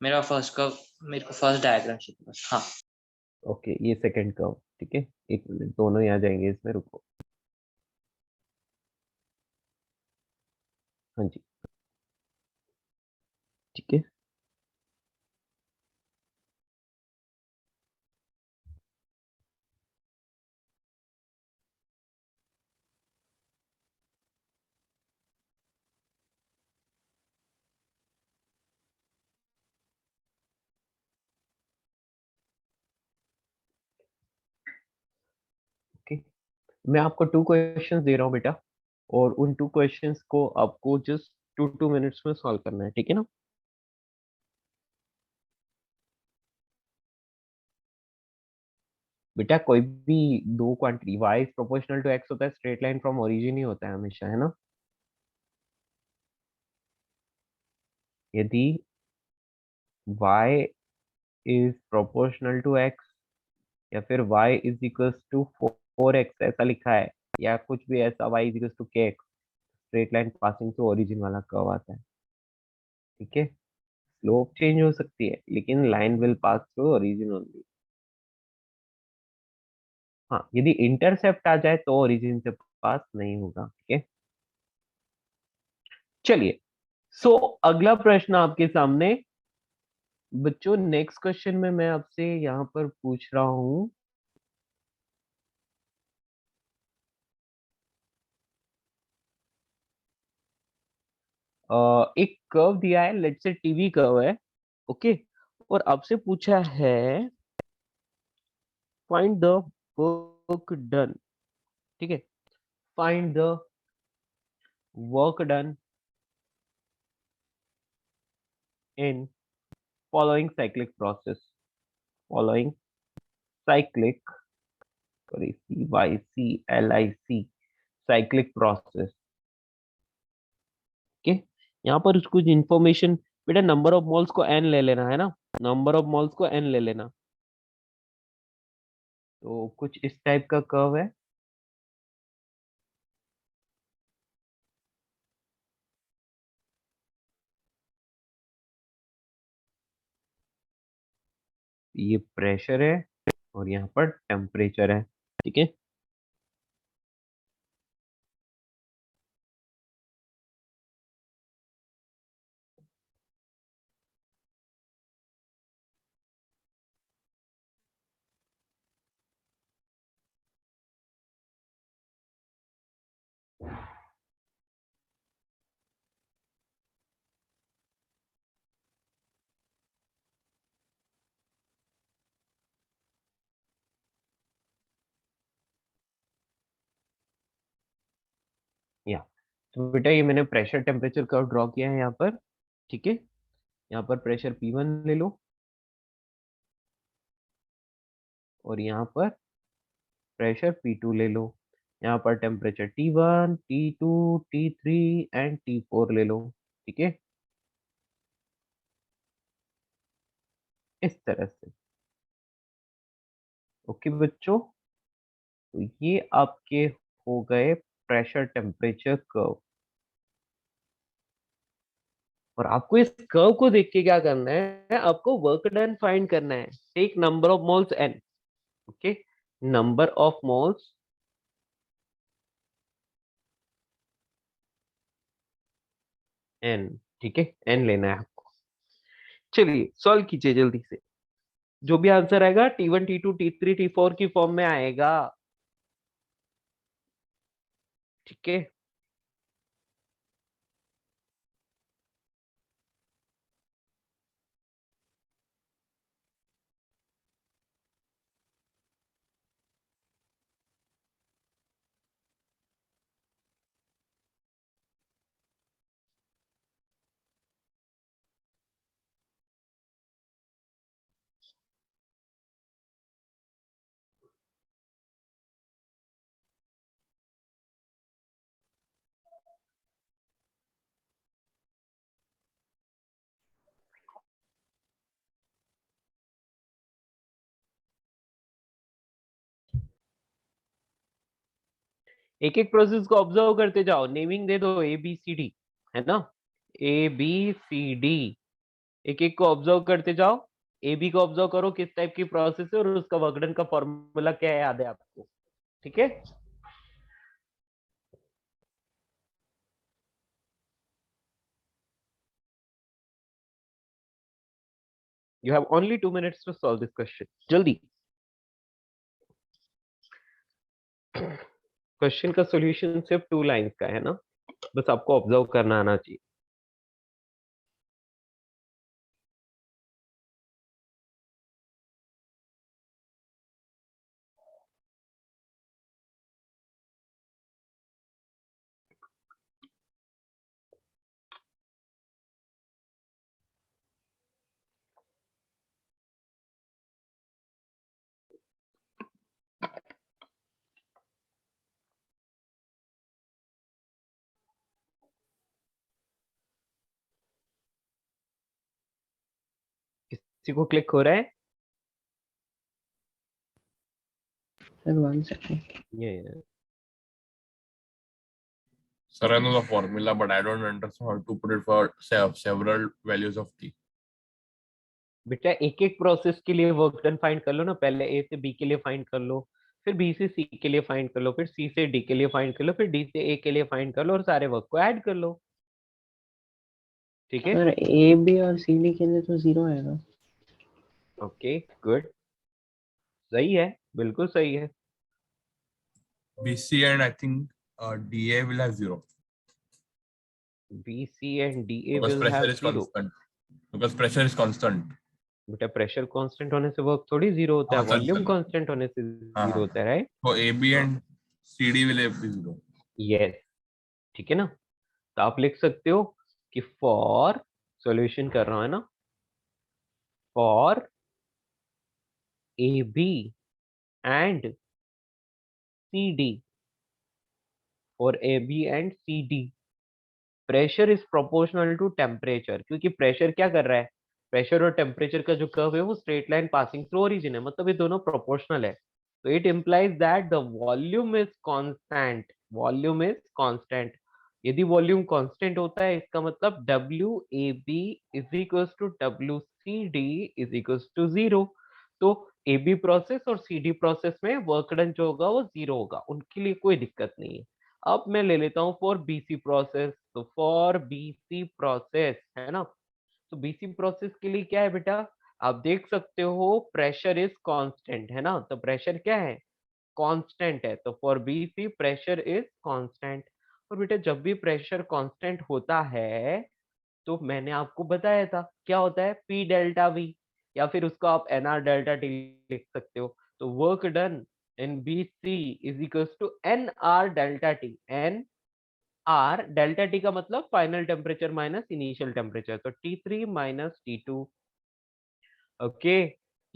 मेरा फर्स्ट का, मेरे को फर्स्ट डायग्राम चाहिए बस। हाँ ओके, ये सेकंड का, ठीक है। एक मिनट, दोनों ही आ जाएंगे इसमें, रुको। हाँ जी, ठीक है। ओके, मैं आपको 2 क्वेश्चंस दे रहा हूँ बेटा, और उन 2 क्वेश्चंस को आपको जस्ट 2 मिनट्स में सॉल्व करना है, ठीक है ना। बेटा कोई भी दो quantity y is proportional to x होता है, स्ट्रेट लाइन फ्रॉम ओरिजिन ही होता है हमेशा, है ना। यदि y is proportional to x या फिर y is equals to 4x ऐसा लिखा है, या कुछ भी ऐसा, y is equals to kx, straight line passing to origin वाला कर्व आता है। ठीक है, स्लोप चेंज हो सकती है लेकिन line will pass through origin only. हाँ, यदि इंटरसेप्ट आ जाए तो ओरिजिन से पास नहीं होगा। ठीक है, चलिए। सो अगला प्रश्न आपके सामने बच्चों, नेक्स्ट क्वेश्चन में मैं आपसे यहाँ पर पूछ रहा हूँ, एक कर्व दिया है, लेट्स से टीवी कर्व है, ओके। और आपसे पूछा है फाइंड द वर्क डन। ठीक है, find the work done in following cyclic process, following cyclic, sorry CYCLIC, cyclic process. Okay, यहाँ पर कुछ इंफॉर्मेशन, बेटा नंबर ऑफ मोल्स को n ले लेना, है ना, नंबर ऑफ मोल्स को n ले लेना। तो कुछ इस टाइप का कर्व है। ये प्रेशर है और यहाँ पर टेम्परेचर है। ठीक है, या तो बेटा ये मैंने प्रेशर टेम्परेचर कर्व ड्रॉ किया है यहाँ पर। ठीक है, यहाँ पर प्रेशर P1 ले लो और यहाँ पर प्रेशर P2 ले लो। यहाँ पर temperature T1, T2, T3 and T4 ले लो। ठीक है, इस तरह से। ओके बच्चों, तो ये आपके हो गए प्रेशर टेम्परेचर कर्व। और आपको इस कर्व को देख के क्या करना है, आपको वर्क डन फाइंड करना है। Take number of moles n, okay, number of moles n, ठीक है, n लेना है आपको। चलिए सॉल्व कीजिए जल्दी से, जो भी आंसर आएगा T1 T2 T3 T4 की फॉर्म में आएगा, ठीक है। एक एक प्रोसेस को ऑब्जर्व करते जाओ, नेमिंग दे दो ABCD, है ना, ABCD, एक एक को ऑब्जर्व करते जाओ। AB को ऑब्जर्व करो किस टाइप की प्रोसेस है और उसका वर्क डन का फॉर्मूला क्या है, याद है आपको, ठीक है। You have only 2 minutes to solve this question. जल्दी। क्वेश्चन का सॉल्यूशन सिर्फ 2 लाइंस का है ना, बस आपको ऑब्जर्व करना आना चाहिए। किसी को क्लिक हो रहा है? Sir 1 second. ये Sir, I know the formula, but I don't understand how to put it for several values of t. बेटा एक एक प्रोसेस के लिए वर्क डन फाइंड कर लो ना, पहले A से B के लिए फाइंड कर लो, फिर B से C के लिए फाइंड कर लो, फिर C से D के लिए फाइंड कर लो, फिर D से A के लिए फाइंड कर लो और सारे वर्क को ऐड कर लो, ठीक है। सर ए बी और सी डी के लिए तो 0 आएगा। ओके गुड, सही है, बिल्कुल सही है। BC and I think DA will have 0 BC and DA because will pressure have is 0। constant. Because pressure is constant. बेटा प्रेशर कांस्टेंट होने से वर्क थोड़ी 0 होता है, हाँ, sorry, वॉल्यूम sorry. कांस्टेंट होने से हाँ, 0 हाँ. होता है, right. So AB and CD will have 0. Yes, ठीक है ना। तो आप लिख सकते हो कि फॉर, सॉल्यूशन कर रहा हूं है ना, for AB and CD, for AB and CD pressure is proportional to temperature, क्योंकि प्रेशर क्या कर रहा है, प्रेशर और टेम्परेचर का जो कर्व है वो straight line passing through origin है, मतलब ये दोनों प्रोपोर्शनल है। तो it implies that the volume is constant, volume is constant. यदि वॉल्यूम कांस्टेंट होता है इसका मतलब WAB is equals to WCD is equals to 0। तो AB प्रोसेस और CD प्रोसेस में वर्क डन जो होगा वो 0 होगा, उनके लिए कोई दिक्कत नहीं है। अब मैं ले लेता हूँ फॉर BC प्रोसेस, तो फॉर BC प्रोसेस है ना, तो BC प्रोसेस के लिए क्या है बेटा, आप देख सकते हो प्रेशर इज कांस्टेंट, है ना, तो प्रेशर क्या है, कांस्टेंट है, तो for BC pressure is constant. और बेटा जब भी प्रेशर कांस्टेंट होता है तो मैंने आपको बताया था क्या होता है, P डेल्टा V, या फिर उसको आप NR डेल्टा T लिख सकते हो। तो work done in BC is equals to NR delta T, NR delta T का मतलब final temperature minus initial temperature, तो T3 माइनस T2। ओके,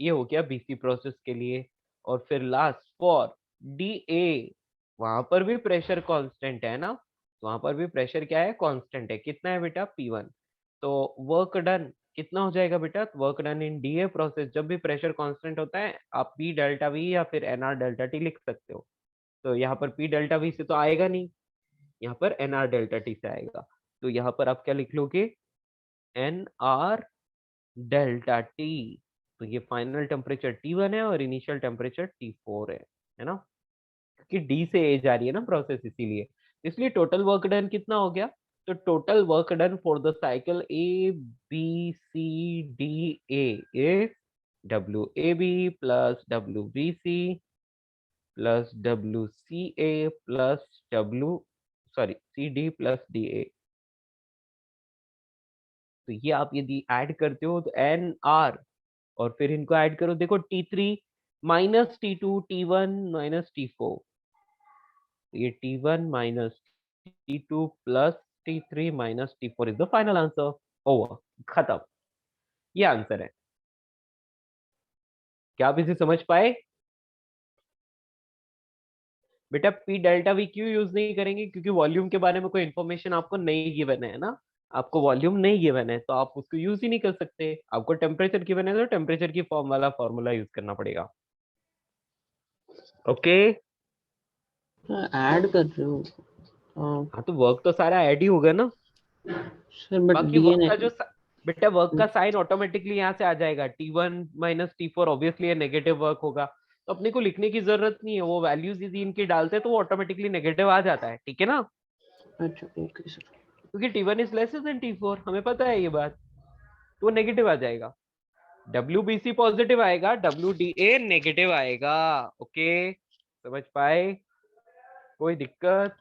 ये हो गया BC प्रोसेस के लिए। और फिर लास्ट फॉर DA, वहां पर भी प्रेशर कांस्टेंट है ना, तो वहां पर भी प्रेशर क्या है, कांस्टेंट है, कितना है बेटा, P1। तो वर्क डन कितना हो जाएगा बेटा, वर्क डन इन DA प्रोसेस, जब भी प्रेशर कांस्टेंट होता है आप P डेल्टा V या फिर NR डेल्टा T लिख सकते हो। तो यहाँ पर P डेल्टा V से तो आएगा नहीं, यहाँ पर NR डेल्टा T से आएगा। तो यहाँ पर आप क्या लिख लोगे, एन आर डेल्टा टी। तो ये फाइनल टेम्परेचर T1 है और इनिशियल टेम्परेचर T4 है ना, क्योंकि डी से ए जा रही है ना प्रोसेस, इसीलिए इसलिए टोटल वर्क डन कितना हो गया? तो total work done for the cycle A B C D A is W A B plus W B C plus W C A plus W sorry C D plus D A. तो ये आप यदि add करते हो तो N are, और फिर इनको ऐड करो, देखो T3 minus T2 T1 minus T4, ये T1 minus T2 plus T3 minus T4 is the final answer. Over, खत्म, ये आंसर है। क्या आप इसे समझ पाए? बेटा पी डेल्टा वी क्यों यूज नहीं करेंगे? क्योंकि वॉल्यूम के बारे में कोई इन्फॉर्मेशन आपको नहीं गिवन है ना, आपको वॉल्यूम नहीं गिवन है तो आप उसको यूज ही नहीं कर सकते। आपको टेम्परेचर गिवन है तो टेम्परेचर की फॉर्म वाला फॉर्मूला यूज करना पड़ेगा। ओके, ऐड कर रहे हो? हाँ तो वर्क तो सारा ऐड ही होगा ना। सर बट बाकी डी वर्क एन का जो बेटा वर्क का साइन ऑटोमेटिकली यहाँ से आ जाएगा, T1 माइनस T4 ऑब्वियसली ये नेगेटिव वर्क होगा, तो अपने को लिखने की जरूरत नहीं है, वो वैल्यूज यदि इनकी डालते हैं तो वो ऑटोमेटिकली नेगेटिव आ जाता है, ठीक है ना, अच्छा ओके सर। क्योंकि T1 is less than T4, हमें पता है ये बात, तो वो नेगेटिव आ जाएगा। WBC पॉजिटिव आएगा, WDA नेगेटिव आएगा। ओके, समझ पाए? कोई दिक्कत?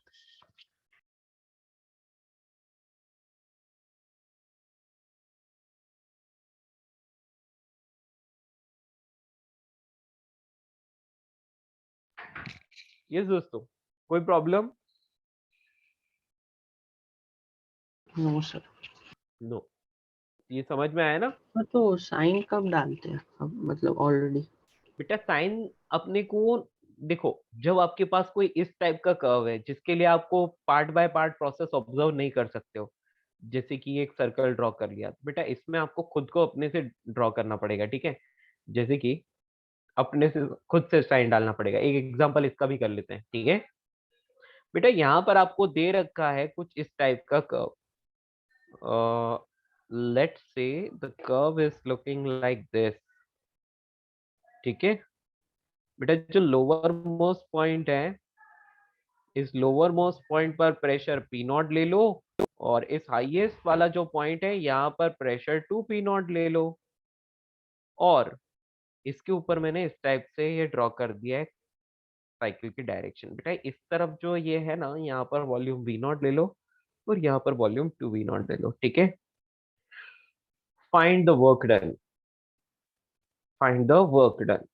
यस दोस्तों, कोई प्रॉब्लम? No sir. नो, ये समझ में आया ना? हाँ, तो साइन कब डालते हैं अब, मतलब ऑलरेडी? बेटा साइन अपने को, देखो जब आपके पास कोई इस टाइप का कर्व है जिसके लिए आपको part by part process observe नहीं कर सकते हो, जैसे कि एक सर्कल ड्रॉ कर लिया, तो बेटा इसमें आपको खुद को अपने से ड्रॉ करना पड़ेगा, ठीक है, जैसे कि अपने से खुद से साइन डालना पड़ेगा। एक एग्जांपल इसका भी कर लेते हैं, ठीक है। बेटा यहाँ पर आपको दे रखा है कुछ इस टाइप का curve, let's say the curve is looking like this, ठीक है। बेटा जो लोअर मोस्ट पॉइंट है, इस लोअर मोस्ट पॉइंट पर प्रेशर पी नॉट ले लो, और इस हाईएस्ट वाला जो पॉइंट है यहाँ पर प्रेशर 2 P नॉट ले लो, और इसके ऊपर मैंने इस टाइप से ये ड्रॉ कर दिया है साइकिल की डायरेक्शन। बेटा इस तरफ जो ये है ना, यहाँ पर वॉल्यूम V नॉट ले लो और यहाँ पर वॉल्यूम 2V नॉट ले लो, ठीक है। Find the work done, find the work done.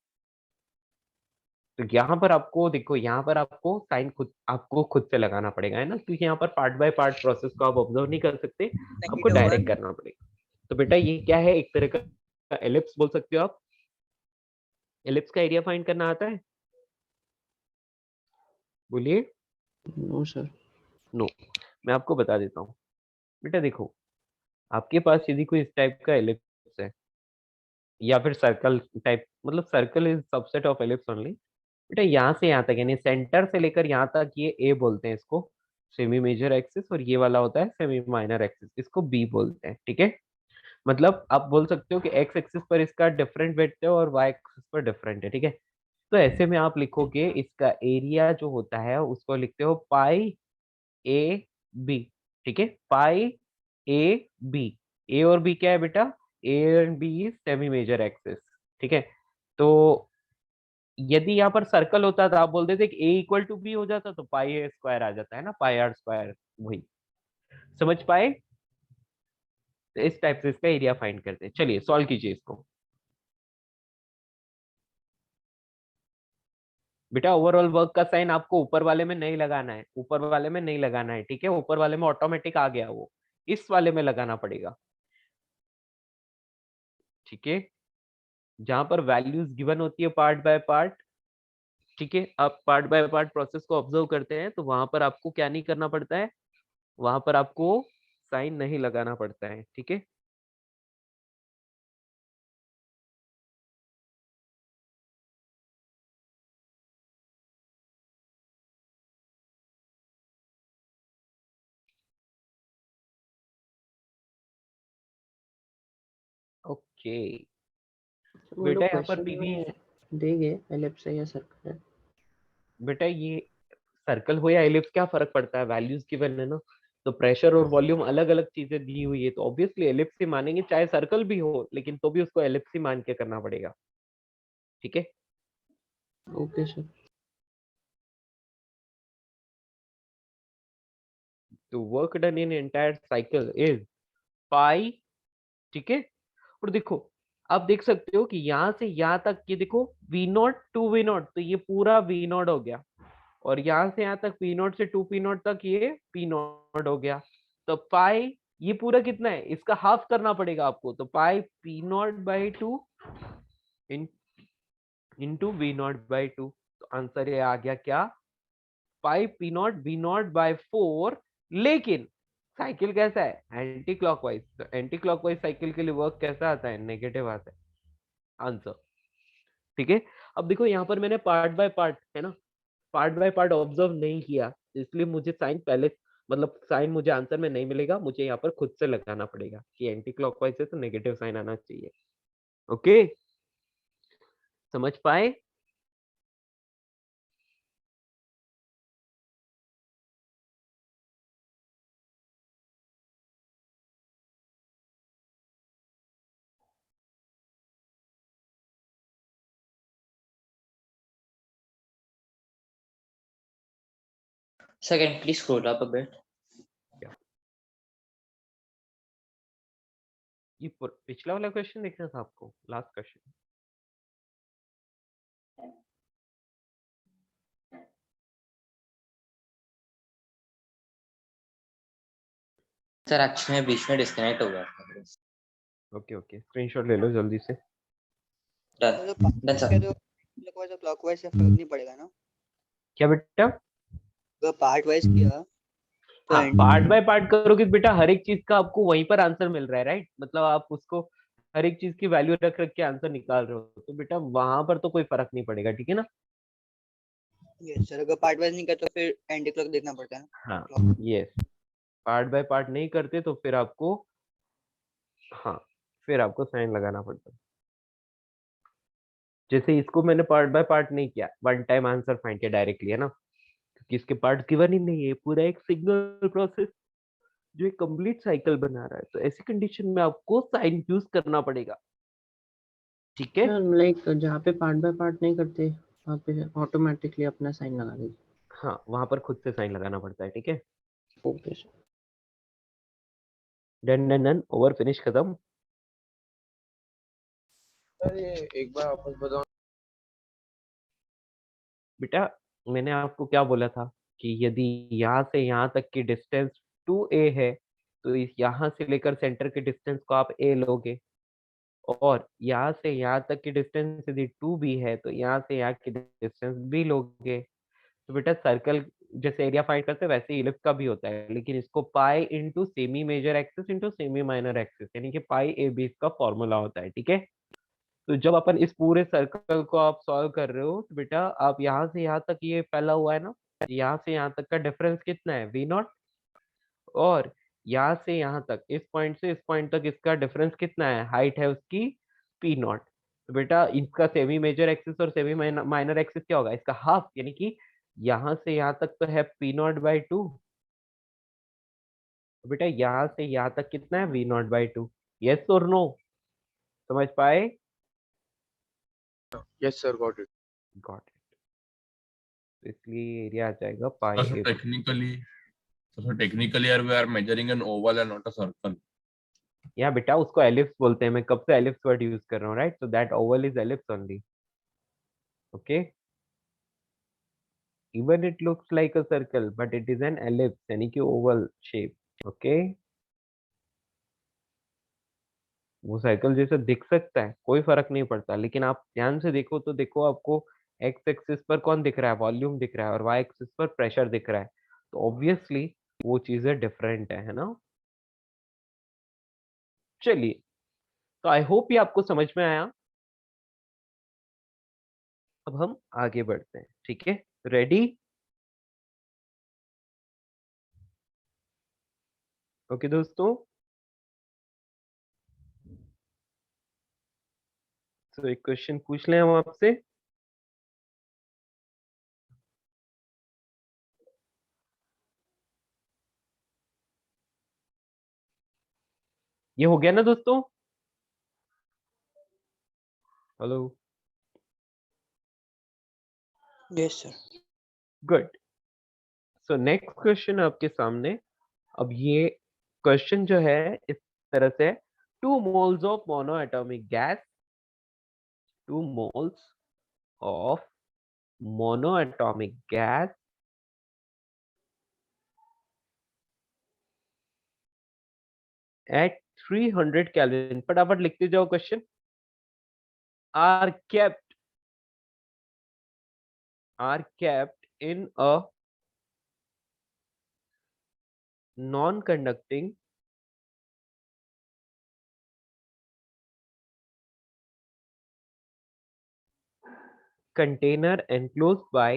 तो यहाँ पर आपको देखो, यहाँ पर आपको साइन खुद आपको खुद से लगाना पड़ेगा, है ना, क्योंकि यहाँ पर पार्ट बाय पार्ट प्रोसेस को आप ऑब्जर्व नहीं कर सकते, आपको डायरेक्ट करना पड़ेगा। तो बेटा ये क्या है, एक तरह का एलिप्स बोल सकते हो आप। एलिप्स का एरिया फाइंड करना आता है? बोलिए। No sir. नो, मैं आपको बता देता हूँ। बेटा देखो, आपके पास यदि कोई इस टाइप का एलिप्स है या फिर सर्कल टाइप, मतलब circle is subset of ellipse only. बेटा यहाँ से यहाँ तक, यानी सेंटर से लेकर यहाँ तक, ये ए बोलते हैं इसको, सेमी मेजर एक्सिस, और ये वाला होता है सेमी माइनर एक्सिस, इसको बी बोलते हैं, ठीक है। मतलब आप बोल सकते हो कि एक्स एक्सिस पर इसका डिफरेंट वेट है और वाई एक्सिस पर डिफरेंट है, ठीक है। तो ऐसे में आप लिखोगे इसका एरिया जो होता है उसको लिखते हो पाई ए बी, ठीक है, पाई ए बी। ए और बी क्या है बेटा? A and B semi major axis, ठीक है। तो यदि यहाँ पर सर्कल होता था, आप बोलते थे कि ए इक्वल टू बी हो जाता, तो पाई ए स्क्वायर आ जाता है ना, पाई आर स्क्वायर, वही। समझ पाए? तो इस टाइप से इसका एरिया फाइंड करते हैं। चलिए सॉल्व कीजिए इसको। बेटा ओवरऑल वर्क का साइन आपको ऊपर वाले में नहीं लगाना है, ऊपर वाले में नहीं लगाना है, ठीक है, ऊपर वाले में ऑटोमेटिक आ गया वो, इस वाले में लगाना पड़ेगा, ठीक है, जहां पर वैल्यूज गिवन होती है पार्ट बाय पार्ट, ठीक है। आप पार्ट बाय पार्ट प्रोसेस को ऑब्जर्व करते हैं तो वहां पर आपको क्या नहीं करना पड़ता है, वहां पर आपको साइन नहीं लगाना पड़ता है, ठीक है। ओके वो बेटा लोग यहाँ पर क्वेश्चन पीवी में देंगे एलिप्स है या सर्कल है। बेटा ये सर्कल हो या एलिप्स क्या फर्क पड़ता है, वैल्यूज गिवन है ना। तो प्रेशर और वॉल्यूम अलग अलग चीजें दी हुई है, तो ऑब्वियसली एलिप्स ही मानेंगे, चाहे सर्कल भी हो लेकिन तो भी उसको एलिप्स ही मान के करना पड़ेगा। ठीक है ओके सर। तो work done in entire cycle is pi. ठीक है और देखो आप देख सकते हो कि यहाँ से यहाँ तक ये देखो V naught two V naught, तो ये पूरा वी नॉट हो गया, और यहाँ से यहाँ तक पी नॉट से टू पी नॉट तक ये पी नॉट हो गया। तो पाई ये पूरा कितना है, इसका हाफ करना पड़ेगा आपको, तो pi P nought by two into V nought by two. तो आंसर ये आ गया क्या, pi P nought V nought by 4। लेकिन साइकिल कैसा है, एंटी क्लॉकवाइज, तो एंटी क्लॉकवाइज साइकिल के लिए वर्क कैसा आता है, नेगेटिव आता है आंसर। ठीक है अब देखो यहाँ पर मैंने पार्ट बाय पार्ट है ना, पार्ट बाय पार्ट ऑब्जर्व नहीं किया, इसलिए मुझे साइन पहले मतलब साइन मुझे आंसर में नहीं मिलेगा, मुझे यहाँ पर खुद से लगाना पड़ेगा कि एंटी क्लॉकवाइज है तो नेगेटिव साइन आना चाहिए। ओके समझ पाए। Sir, can you please scroll up a bit? ये पिछला वाला क्वेश्चन देखना था आपको, लास्ट क्वेश्चन। सर एक्चुअली बीच में डिस्कनेक्ट हो गया था। ओके ओके स्क्रीनशॉट ले लो जल्दी से। डन तो डन सर। क्लॉकवाइज और क्लॉकवाइज से फर्क नहीं पड़ेगा ना, क्या बेटा, अगर पार्ट वाइज किया तो हाँ एंड पार्ट बाय पार्ट करोगे बेटा, हर एक चीज का आपको वहीं पर आंसर मिल रहा है राइट, मतलब आप उसको हर एक चीज की वैल्यू रख रख के आंसर निकाल रहे हो, तो बेटा वहां पर तो कोई फर्क नहीं पड़ेगा। ठीक है ना। यस सर, अगर पार्ट वाइज नहीं किया तो फिर एंटी क्लॉक देखना पड़ता है ना हाँ clock. Yes part by part नहीं करते तो फिर आपको, हाँ फिर आपको साइन लगाना पड़ता है। जैसे इसको मैंने पार्ट बाय पार्ट नहीं किया, वन टाइम आंसर फाइंड किया डायरेक्टली है ना, क्योंकि इसके पार्ट गिवन ही नहीं है, पूरा एक सिंगल प्रोसेस जो एक कंप्लीट साइकिल बना रहा है, तो ऐसी कंडीशन में आपको साइन यूज करना पड़ेगा। ठीक है सर लाइक जहाँ पे पार्ट बाय पार्ट नहीं करते वहाँ पे ऑटोमेटिकली अपना साइन लगा दीजिए। हाँ वहां पर खुद से साइन लगाना पड़ता है। ठीक है okay sir. Done done done over finish खत्म। सर ये एक बार वापस बताओ। बेटा मैंने आपको क्या बोला था कि यदि यहाँ से यहाँ तक की डिस्टेंस 2a है, तो इस यहाँ से लेकर सेंटर के डिस्टेंस को आप a लोगे, और यहाँ से यहाँ तक की डिस्टेंस यदि 2b है तो यहाँ से यहाँ की डिस्टेंस b लोगे। तो बेटा सर्कल जैसे एरिया फाइंड करते हैं वैसे इलिप्स का भी होता है, लेकिन इसको pi into semi major axis into semi minor axis, यानी कि पाई ए बी इसका फॉर्मूला होता है। ठीक है तो जब अपन इस पूरे सर्कल को आप सॉल्व कर रहे हो तो बेटा आप यहाँ से यहाँ तक ये फैला हुआ है ना, यहाँ से यहाँ तक का डिफरेंस कितना है वी नॉट, और यहाँ से यहाँ तक इस पॉइंट से इस पॉइंट तक इसका डिफरेंस कितना है, हाइट है उसकी पी नॉट। तो बेटा इसका सेमी मेजर एक्सिस और सेमी माइनर एक्सिस क्या होगा, इसका हाफ, यानी कि यहाँ से यहाँ तक तो है पी नॉट बाई टू, तो बेटा यहाँ से यहाँ तक कितना है V nought by two. Yes और नो, समझ पाए। Yes sir got it. Got it. तो इसलिए एरिया आ जाएगा pi sir A B. Technically we are measuring an oval and not a circle. या बेटा उसको एलिप्स बोलते हैं, मैं कब से एलिप्स वर्ड यूज कर रहा हूँ right, so that Oval is ellipse only. Okay even it looks like a circle but it is an ellipse यानी कि oval shape। ओके वो साइकिल जैसा दिख सकता है, कोई फर्क नहीं पड़ता, लेकिन आप ध्यान से देखो तो देखो आपको एक्स एक्सिस पर कौन दिख रहा है, वॉल्यूम दिख रहा है, और वाई एक्सिस पर प्रेशर दिख रहा है, तो ऑब्वियसली वो चीजें डिफरेंट है ना। चलिए तो आई होप ये आपको समझ में आया। अब हम आगे बढ़ते हैं। ठीक है रेडी। ओके दोस्तों तो एक क्वेश्चन पूछ लें हम आपसे। ये हो गया ना दोस्तों? Hello, yes sir. Good. So next question आपके सामने। अब ये क्वेश्चन जो है इस तरह से, 2 moles of monoatomic gas, 2 moles of monoatomic gas at 300 Kelvin, फटाफट लिखते जाओ question, are kept in a non-conducting container enclosed by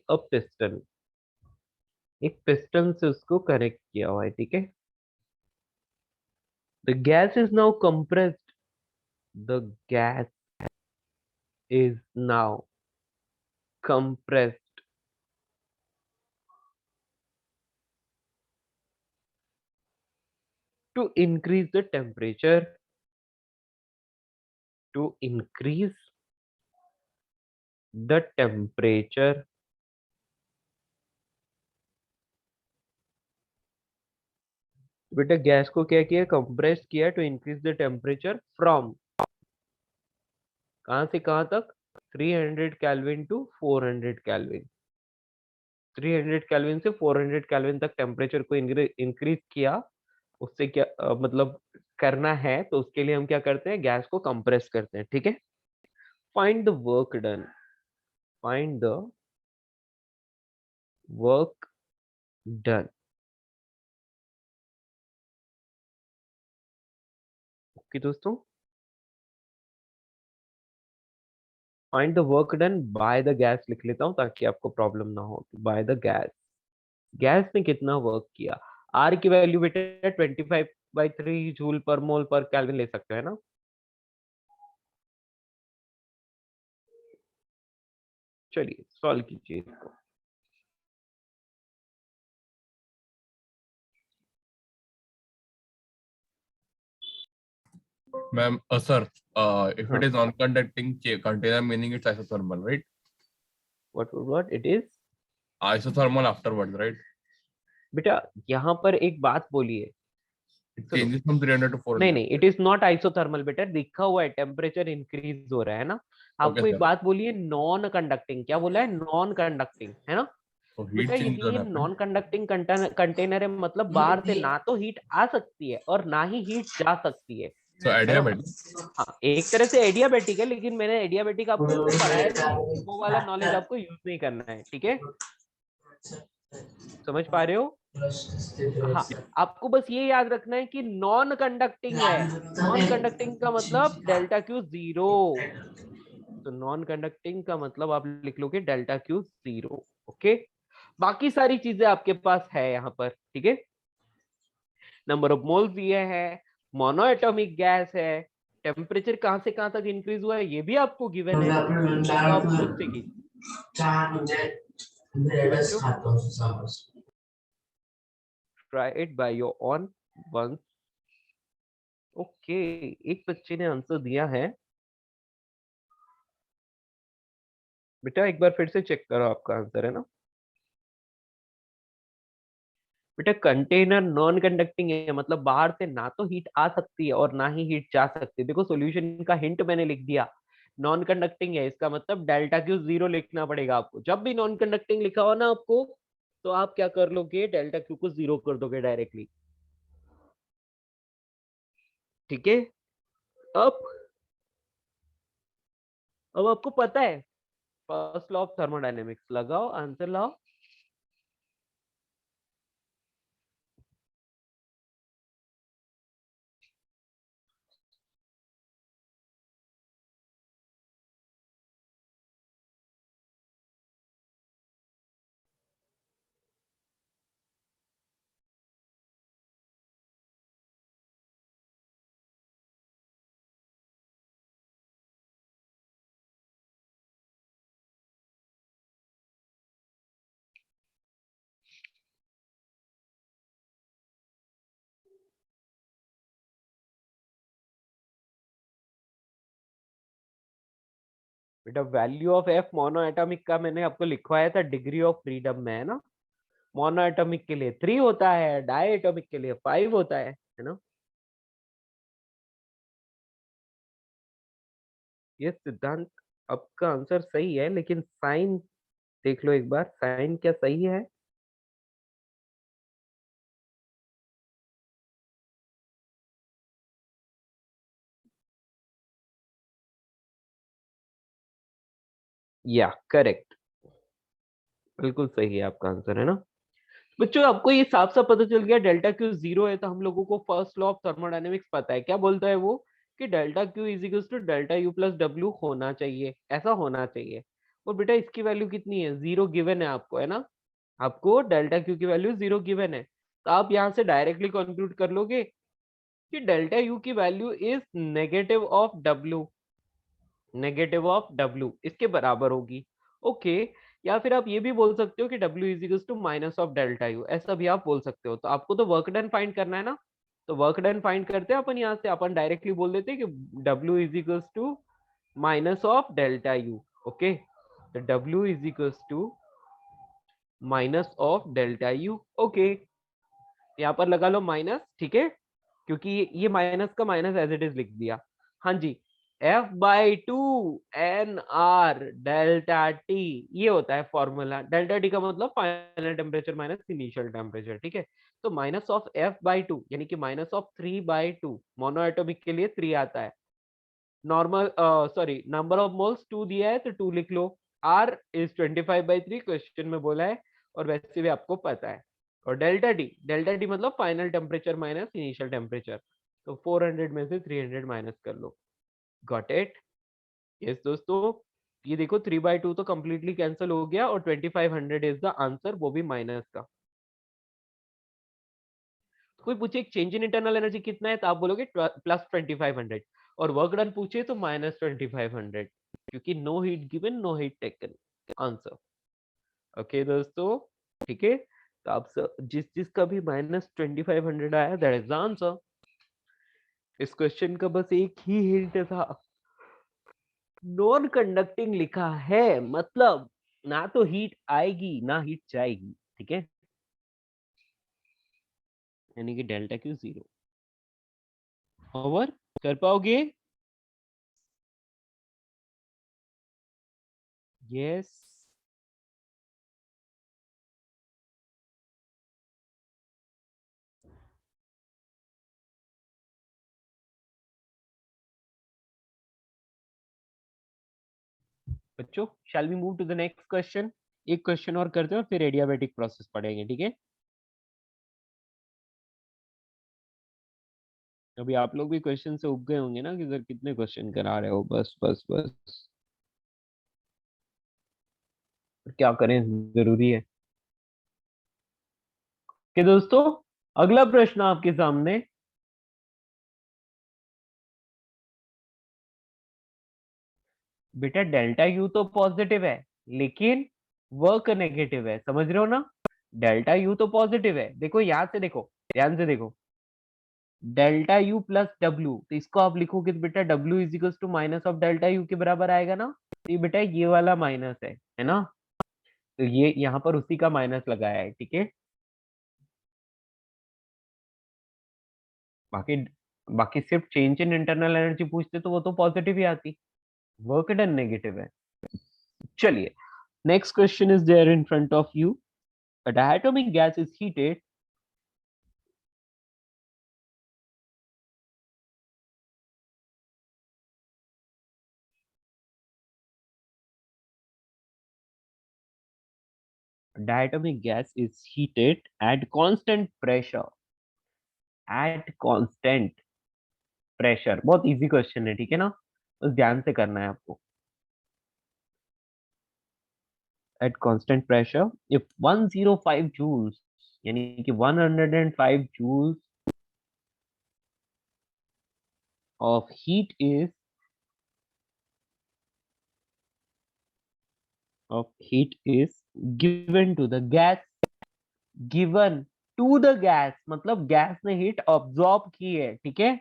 a piston। एक पिस्टन से उसको कनेक्ट किया हुआ है, ठीक है। The gas is now compressed, the gas is now compressed to increase the temperature, to increase the temperature बेटा gas को क्या किया, कंप्रेस किया to increase the temperature from, कहां से कहां तक, 300 केल्विन टू 400 केल्विन। 300 केल्विन से 400 केल्विन तक टेम्परेचर को इंक्रीज किया। उससे क्या मतलब करना है, तो उसके लिए हम क्या करते हैं, गैस को कंप्रेस करते हैं, ठीक है। Find the work done, find the work done. Okay दोस्तों, find the work done by the gas लिख लेता हूं ताकि आपको प्रॉब्लम ना हो। बाय द गैस, गैस ने कितना वर्क किया। आर की वैल्यू बेटा 25/3 जूल पर मोल पर केल्विन ले सकते हैं ना। चलिए सॉल्व कीजिए इसको। Ma'am, sir, if it हाँ, is non-conducting container, meaning it's isothermal, right? what it is? Isothermal afterwards, right? बेटा यहाँ पर एक बात बोलिए, It सुनो। changes from 300 to नहीं 400. नहीं, इट इज नॉट आइसोथर्मल बेटा, लिखा हुआ है टेम्परेचर इंक्रीज हो रहा है ना। Okay, आपको एक sir. बात बोलिए, नॉन कंडक्टिंग, क्या बोला है, नॉन कंडक्टिंग, है ना। So बेटा heat change यदि don't ये happen. नॉन कंडक्टिंग कंटेनर है, मतलब बाहर से ना तो हीट आ सकती है और ना ही हीट जा सकती So है ना। adiabatic. हाँ, एक तरह से एडियाबेटिक है, लेकिन मैंने एडियाबेटिक आपको पढ़ाया नहीं है, वो वाला नॉलेज आपको यूज नहीं करना है, ठीक है। समझ पा रहे हो? हाँ, आपको बस ये याद रखना है कि नॉन कंडक्टिंग है। नॉन कंडक्टिंग का मतलब डेल्टा क्यू जीरो। तो नॉन कंडक्टिंग का मतलब आप लिख लोगे डेल्टा क्यू जीरो। ओके, बाकी सारी चीजें आपके पास है यहाँ पर, ठीक है। नंबर ऑफ मोल्स दिए है, मोनोएटॉमिक गैस है, टेम्परेचर कहां से कहां तक इंक्रीज हुआ है ये भी आपको गिवन है, तो आप खुद से कीजिए बच्चों। Try it by your own once. Okay, एक बच्चे ने आंसर दिया है, बेटा एक बार फिर से चेक करो आपका आंसर, है ना। बेटा कंटेनर नॉन कंडक्टिंग है, मतलब बाहर से ना तो हीट आ सकती है और ना ही हीट जा सकती है। देखो सॉल्यूशन का हिंट मैंने लिख दिया, नॉन कंडक्टिंग है, इसका मतलब डेल्टा क्यू जीरो लिखना पड़ेगा आपको। जब भी नॉन कंडक्टिंग लिखा हो ना आपको, तो आप क्या कर लोगे, डेल्टा क्यू को जीरो कर दोगे डायरेक्टली, ठीक है। अब अब आपको पता है फर्स्ट लॉ ऑफ थर्मोडायनेमिक्स, लगाओ आंसर लाओ। बेटा value of F mono atomic का मैंने आपको लिखवाया था डिग्री ऑफ फ्रीडम में, है ना। मोनो एटॉमिक के लिए 3 होता है, डाई एटॉमिक के लिए 5 होता है ना। ये सिद्धांत आपका आंसर सही है, लेकिन साइन देख लो एक बार, साइन क्या सही है? या करेक्ट, बिल्कुल सही है आपका आंसर, है ना। बच्चों आपको ये साफ साफ पता चल गया डेल्टा क्यू 0 है, तो हम लोगों को फर्स्ट लॉ ऑफ थर्मोडायनेमिक्स पता है। क्या बोलता है वो? कि delta Q is equals to delta U plus W होना चाहिए, ऐसा होना चाहिए। और बेटा इसकी वैल्यू कितनी है? 0 गिवन है आपको, है ना। आपको डेल्टा क्यू की वैल्यू 0 गिवन है, तो आप यहाँ से डायरेक्टली कंक्लूड कर लोगे कि डेल्टा यू की value is negative of W, negative of W इसके बराबर होगी। ओके, या फिर आप ये भी बोल सकते हो कि W is equal to minus of delta U, ऐसा भी आप बोल सकते हो। तो आपको तो वर्क डन फाइंड करना है ना, तो वर्क डन फाइंड करते हैं अपन। यहाँ से अपन डायरेक्टली बोल देते हैं कि W is equal to minus of delta U. Okay, तो W is equal to minus of delta U. Okay, यहाँ पर लगा लो माइनस, ठीक है, क्योंकि ये माइनस का माइनस एज इट इज लिख दिया। हाँ जी, F by two N R delta T, ये होता है फॉर्मूला। डेल्टा टी का मतलब final temperature minus initial temperature, ठीक है। तो minus of F by two यानी कि माइनस ऑफ 3/2, मोनो एटॉमिक के लिए 3 आता है। Normal sorry number of moles 2 दिया है तो 2 लिख लो। आर इज 25/3 क्वेश्चन में बोला है, और वैसे भी आपको पता है। और डेल्टा टी मतलब final temperature minus initial temperature, तो 400 में से 300 माइनस कर लो। Got it? यस दोस्तों, ये देखो 3/2 तो कंप्लीटली कैंसिल हो गया, और 2500 इज द आंसर, वो भी माइनस का। कोई पूछे चेंज इन इंटरनल एनर्जी कितना है, तो आप बोलोगे प्लस 2500, और वर्क डन पूछे तो माइनस 2500, क्योंकि no heat given no heat taken answer. Okay दोस्तों, ठीक है। तो आप जिस जिसका भी माइनस 2500 आया दैट इज द आंसर। इस क्वेश्चन का बस एक ही हिंट था, नॉन कंडक्टिंग लिखा है, मतलब ना तो हीट आएगी ना हीट जाएगी, ठीक है, यानी कि डेल्टा क्यू 0। ओवर कर पाओगे? यस। बच्चों shall we move to the next question. एक क्वेश्चन और करते हैं और फिर एडियाबैटिक प्रोसेस पढ़ेंगे, ठीक है। अभी आप लोग भी क्वेश्चन से उब गए होंगे ना कि सर कितने क्वेश्चन करा रहे हो, बस बस बस, क्या करें, जरूरी है कि दोस्तों। अगला प्रश्न आपके सामने, बेटा डेल्टा यू तो पॉजिटिव है लेकिन वर्क नेगेटिव है, समझ रहे हो ना। डेल्टा यू तो पॉजिटिव है, देखो यहाँ से देखो, ध्यान से देखो, डेल्टा यू प्लस डब्ल्यू, तो इसको आप लिखोगे तो बेटा W is equal to minus of delta U के बराबर आएगा ना। तो ये बेटा ये वाला माइनस है ना, तो ये यहाँ पर उसी का माइनस लगाया है, ठीक है। बाकी बाकी सिर्फ चेंज इन इंटरनल एनर्जी पूछते तो वो तो पॉजिटिव ही आती, वर्क डन नेगेटिव है। चलिए, next question is there in front of you. A diatomic gas is heated diatomic gas is heated at constant pressure, at constant pressure। बहुत easy question है, ठीक है ना, बस ध्यान से करना है आपको। at constant pressure if 105 joules यानी कि 105 joules of heat is given to the gas, given to the gas मतलब गैस ने हीट ऑब्जॉर्ब की है, ठीक है,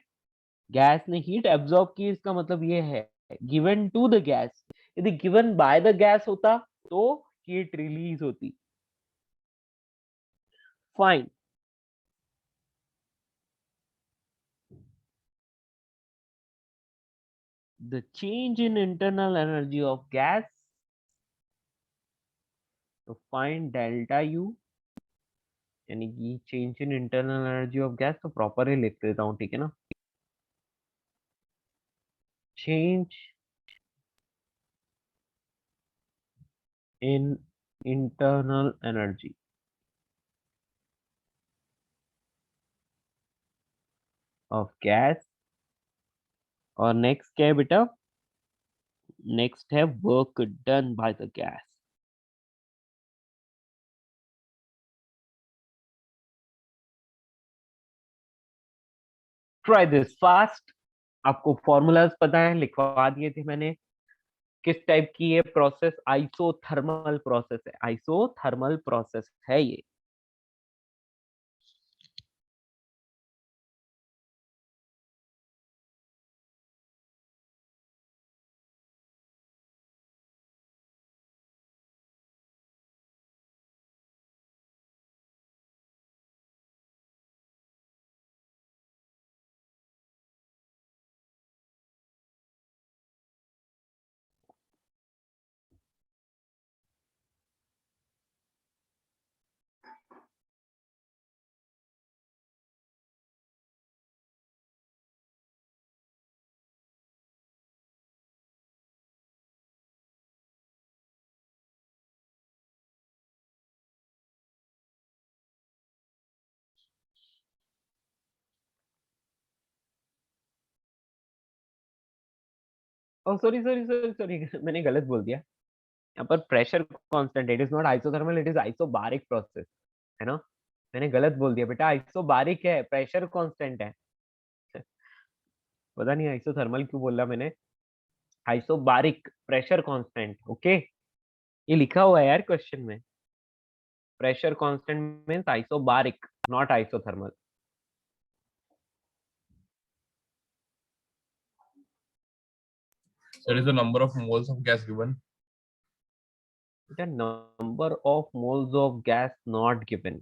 गैस ने हीट एब्जॉर्ब की, इसका मतलब ये है गिवन टू द गैस यदि गिवन बाय द गैस होता तो हीट रिलीज होती। Fine. The change in internal energy of gas, to find delta U, यानी कि change in internal energy of gas, तो प्रॉपर ही लिख देता हूँ, ठीक है ना। Change in internal energy of gas, और नेक्स्ट क्या है बेटा, नेक्स्ट है work done by the gas. Try this fast. आपको फॉर्मूलाज पता है, लिखवा दिए थे मैंने। किस टाइप की ये प्रोसेस, आइसोथर्मल प्रोसेस है, आइसोथर्मल प्रोसेस है ये। Oh sorry sorry sorry sorry, मैंने गलत बोल दिया। यहाँ पर pressure constant, it is not isothermal, it is isobaric process, है ना। मैंने गलत बोल दिया बेटा, आइसोबारिक है, प्रेशर कांस्टेंट है। पता नहीं आइसोथर्मल क्यों बोला मैंने, आइसोबारिक प्रेशर कांस्टेंट। ओके, ये लिखा हुआ है यार क्वेश्चन में, pressure constant means isobaric, not isothermal. That is the number of moles of gas given. The number of moles of gas not given.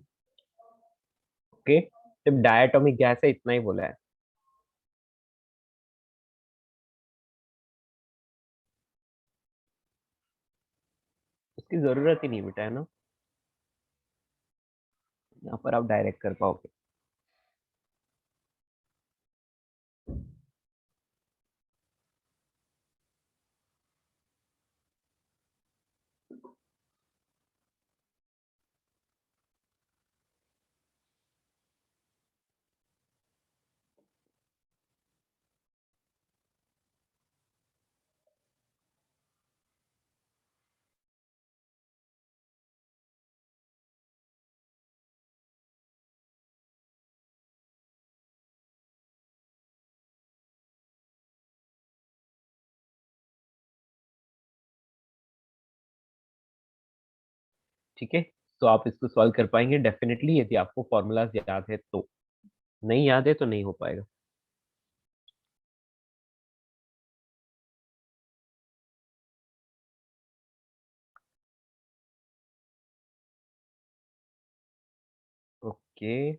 Okay, सिर्फ डायटोमिक गैस है, इतना ही बोला है। उसकी जरूरत ही नहीं बेटा, है ना, यहाँ पर आप डायरेक्ट कर पाओगे। ठीक है, तो आप इसको सॉल्व कर पाएंगे डेफिनेटली, यदि आपको फॉर्मूलाज याद है तो। नहीं याद है तो नहीं हो पाएगा। ओके,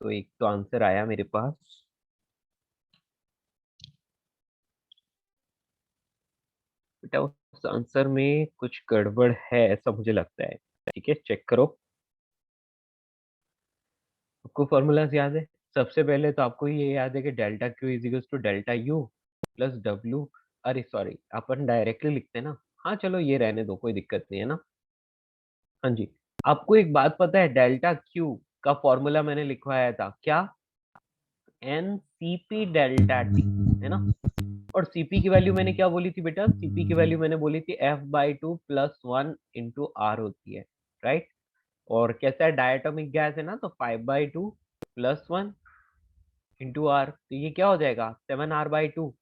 तो एक तो आंसर आया मेरे पास। बेटा उस आंसर में कुछ गड़बड़ है ऐसा मुझे लगता है, ठीक है, चेक करो। आपको फॉर्मूलाज याद है? सबसे पहले तो आपको ये याद है कि delta Q is equal to delta U plus W. अरे सॉरी, अपन डायरेक्टली लिखते हैं ना। हाँ चलो ये रहने दो, कोई दिक्कत नहीं है ना। हाँ जी, आपको एक बात पता है, डेल्टा क्यू का फॉर्मूला मैंने लिखवाया था क्या, n C P delta T, है ना। और सीपी की वैल्यू मैंने क्या बोली थी बेटा, सीपी की वैल्यू मैंने बोली थी F/2 प्लस 1 इंटू आर होती है, राइट। और कैसा है, डायटोमिक गैस है ना, तो 5/2 प्लस 1 इंटू आर, तो ये क्या हो जाएगा 7R/2।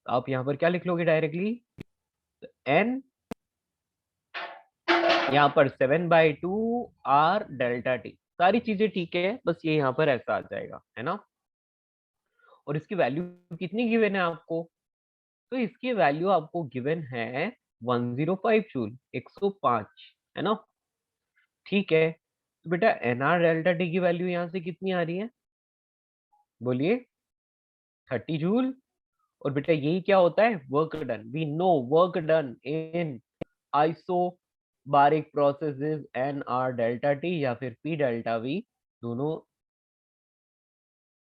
आप यहाँ पर क्या लिख लोगे डायरेक्टली, एन, यहाँ पर 7/2 आर डेल्टा टी, सारी चीजें ठीक है, बस ये यहाँ पर ऐसा आ जाएगा, है ना। और इसकी वैल्यू कितनी गिवन है आपको, तो इसकी वैल्यू आपको गिवन है 105 जूल, 105, है ना? ठीक है, तो बेटा एनआर डेल्टा टी की वैल्यू यहाँ से कितनी आ रही है, बोलिए? 30 जूल। और बेटा यही क्या होता है, work done. We know work done in isobaric processes n R delta T या फिर पी डेल्टा वी, दोनों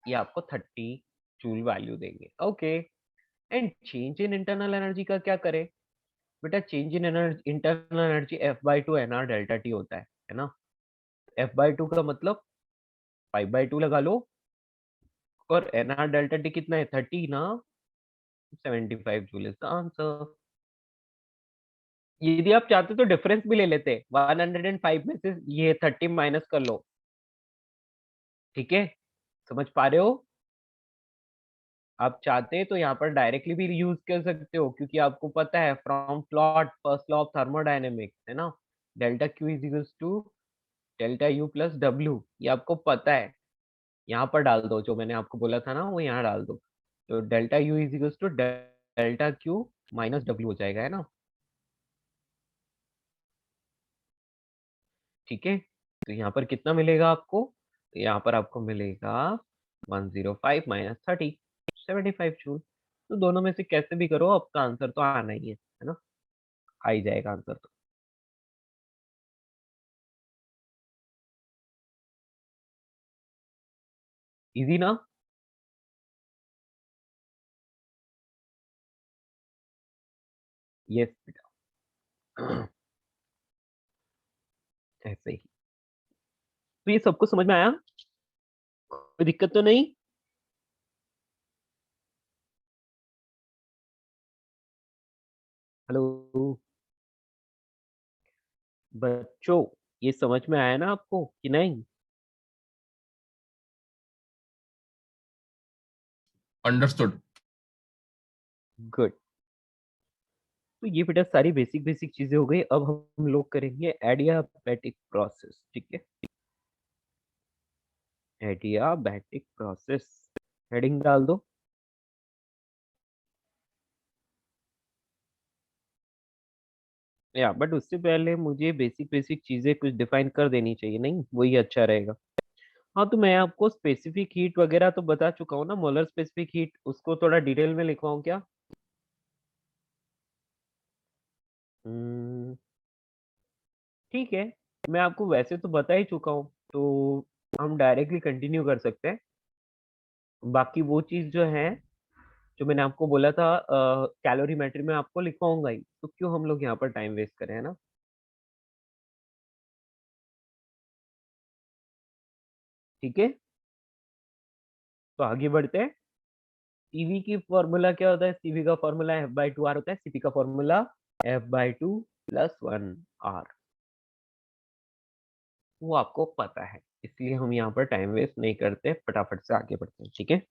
ये आपको 30 जूल वैल्यू देंगे। Okay, and change in internal energy का क्या करें? बेटा change in internal energy F/2 nR delta T होता है ना? F/2 का मतलब 5/2 लगा लो, और एनआर डेल्टा टी कितना है, 30 ना, 75 जूल इज द आंसर। यदि आप चाहते तो डिफरेंस भी ले लेते, 105 में से ये 30 माइनस कर लो। ठीक है, समझ पा रहे हो? आप चाहते तो यहाँ पर डायरेक्टली भी यूज कर सकते हो, क्योंकि आपको पता है from plot first law of thermodynamics, है ना? Delta Q is equals to delta U plus W, ये आपको पता है। यहाँ पर डाल दो, जो मैंने आपको बोला था ना वो यहाँ डाल दो। तो delta U is equals to delta Q minus W हो जाएगा, है ना? ठीक है, तो यहाँ पर कितना मिलेगा आपको? तो यहाँ पर आपको मिलेगा 105 माइनस 30, 75 जूल। तो दोनों में से कैसे भी करो, आपका आंसर तो आना ही है ना? आ ही जाएगा आंसर तो। इजी ना? यस बेटा, ऐसे ही। तो ये सबको समझ में आया? कोई दिक्कत तो नहीं? हेलो बच्चों, ये समझ में आया ना आपको कि नहीं? अंडरस्टूड। गुड। तो ये बेटा सारी बेसिक बेसिक चीजें हो गई। अब हम लोग करेंगे एडियाबैटिक प्रोसेस। ठीक है, एडियाबैटिक प्रोसेस, हेडिंग डाल दो। या बट उससे पहले मुझे बेसिक बेसिक चीजें कुछ डिफाइन कर देनी चाहिए, नहीं? वही अच्छा रहेगा। हाँ, तो मैं आपको स्पेसिफिक हीट वगैरह तो बता चुका हूँ ना, मोलर स्पेसिफिक हीट, उसको थोड़ा डिटेल में लिखवाऊँ क्या? हम्म, ठीक है, मैं आपको वैसे तो बता ही चुका हूँ, तो हम डायरेक्टली कंटिन्यू कर सकते हैं। बाकी वो चीज जो है, जो मैंने आपको बोला था कैलोरीमेट्री में आपको लिखवाऊंगा ही, तो क्यों हम लोग यहाँ पर टाइम वेस्ट करें, है ना? ठीक है, तो आगे बढ़ते हैं। सीवी की फॉर्मूला क्या होता है? सीवी का फॉर्मूला F/2R होता है। सीपी का फॉर्मूला F/2 + 1R, वो आपको पता है, इसलिए हम यहाँ पर टाइम वेस्ट नहीं करते, फटाफट से आगे बढ़ते हैं। ठीक है,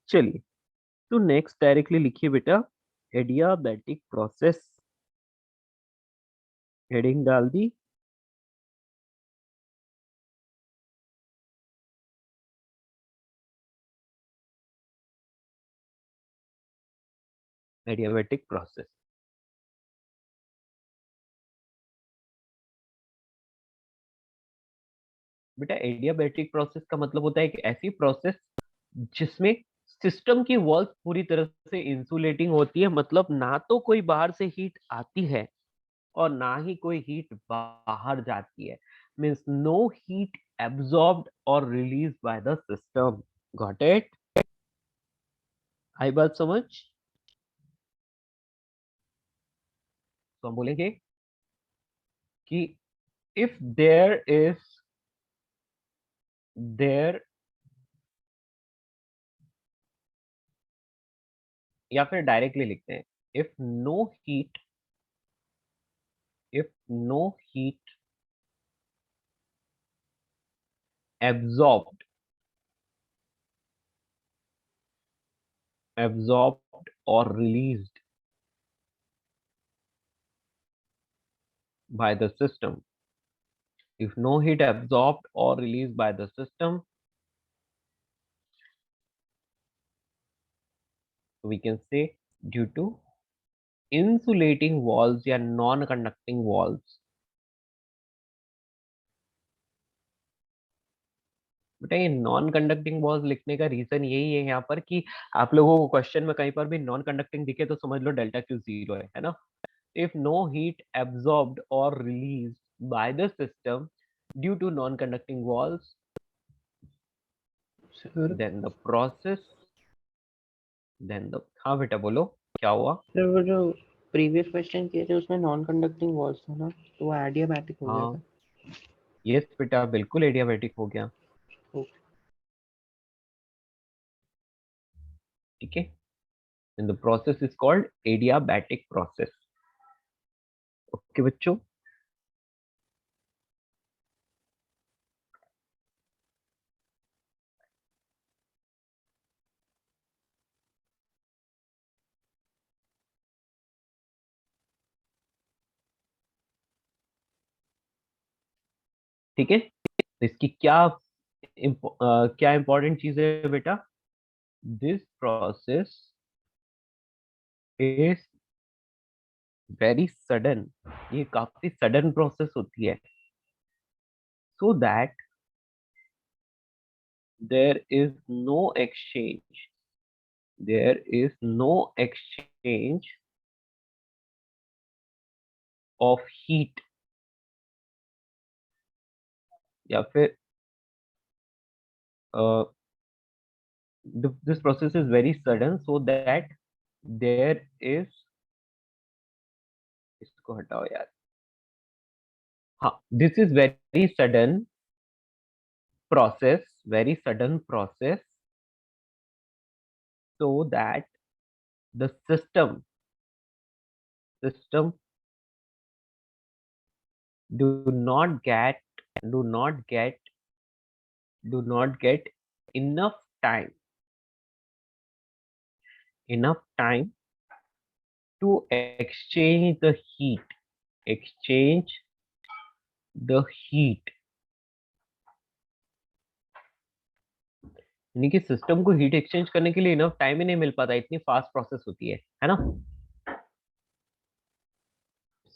चलिए, तो नेक्स्ट डायरेक्टली लिखिए बेटा, एडियाबैटिक प्रोसेस, हेडिंग डाल दी। एडियाबैटिक प्रोसेस, बेटा एडियाबैटिक प्रोसेस का मतलब होता है एक ऐसी प्रोसेस जिसमें सिस्टम की वॉल्स पूरी तरह से इंसुलेटिंग होती है, मतलब ना तो कोई बाहर से हीट आती है और ना ही कोई हीट बाहर जाती है। मीन्स नो हीट एब्सॉर्ब्ड और release by the system. Got it? आई बात समझ? तो हम बोलेंगे कि इफ देयर या फिर डायरेक्टली लिखते हैं, if no heat if no heat absorbed absorbed or released by the system, if no heat absorbed or released by the system, we can say due to insulating walls या non conducting walls. बेटा ये non conducting walls लिखने का reason यही है यहाँ पर कि आप लोगों को क्वेश्चन में कहीं पर भी नॉन कंडक्टिंग दिखे तो समझ लो डेल्टा क्यू 0 है ना. If no heat absorbed or released by the system due to non-conducting walls, sir then the process, हाँ बेटा बोलो क्या हुआ. सर वो जो प्रीवियस क्वेश्चन किए थे उसमें नॉन कंडक्टिंग वॉल्स था ना, तो वो एडियाबैटिक हो गया हाँ था. यस बेटा बिल्कुल एडियाबैटिक हो गया. ओके. ठीक है. And the process is called adiabatic process. Okay बच्चों. ठीक है. इसकी क्या इंपॉर्टेंट चीज है बेटा. This process is very sudden. ये काफी सडन प्रोसेस होती है. So that there is no exchange of heat या फिर this process is very sudden so that there is, इसको हटाओ यार. हाँ this is very sudden process so that the system do not get enough time to exchange the heat. यानी कि system को heat exchange करने के लिए इनफ टाइम ही नहीं मिल पाता, इतनी फास्ट प्रोसेस होती है ना.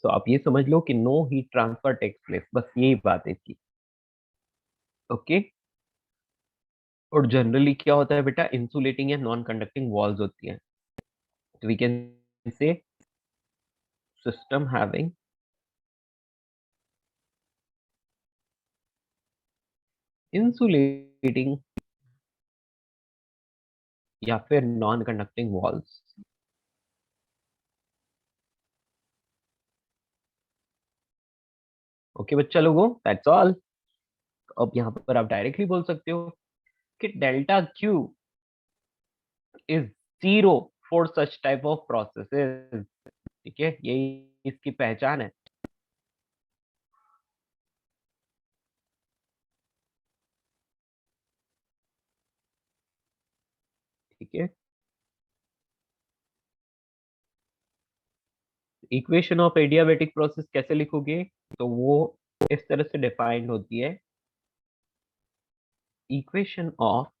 तो आप ये समझ लो कि no heat transfer takes place, बस यही बात है इसकी. ओके. और जनरली क्या होता है बेटा, इंसुलेटिंग या नॉन कंडक्टिंग वॉल्स होती हैं. तो we can say system having insulating या फिर नॉन कंडक्टिंग वॉल्स. ओके बच्चा लोगों, दैट्स ऑल. अब यहाँ पर आप डायरेक्टली बोल सकते हो कि delta Q is 0 for such type of processes. ठीक है, यही इसकी पहचान है. ठीक है. इक्वेशन ऑफ एडियाबैटिक प्रोसेस कैसे लिखोगे, तो वो इस तरह से डिफाइंड होती है. इक्वेशन ऑफ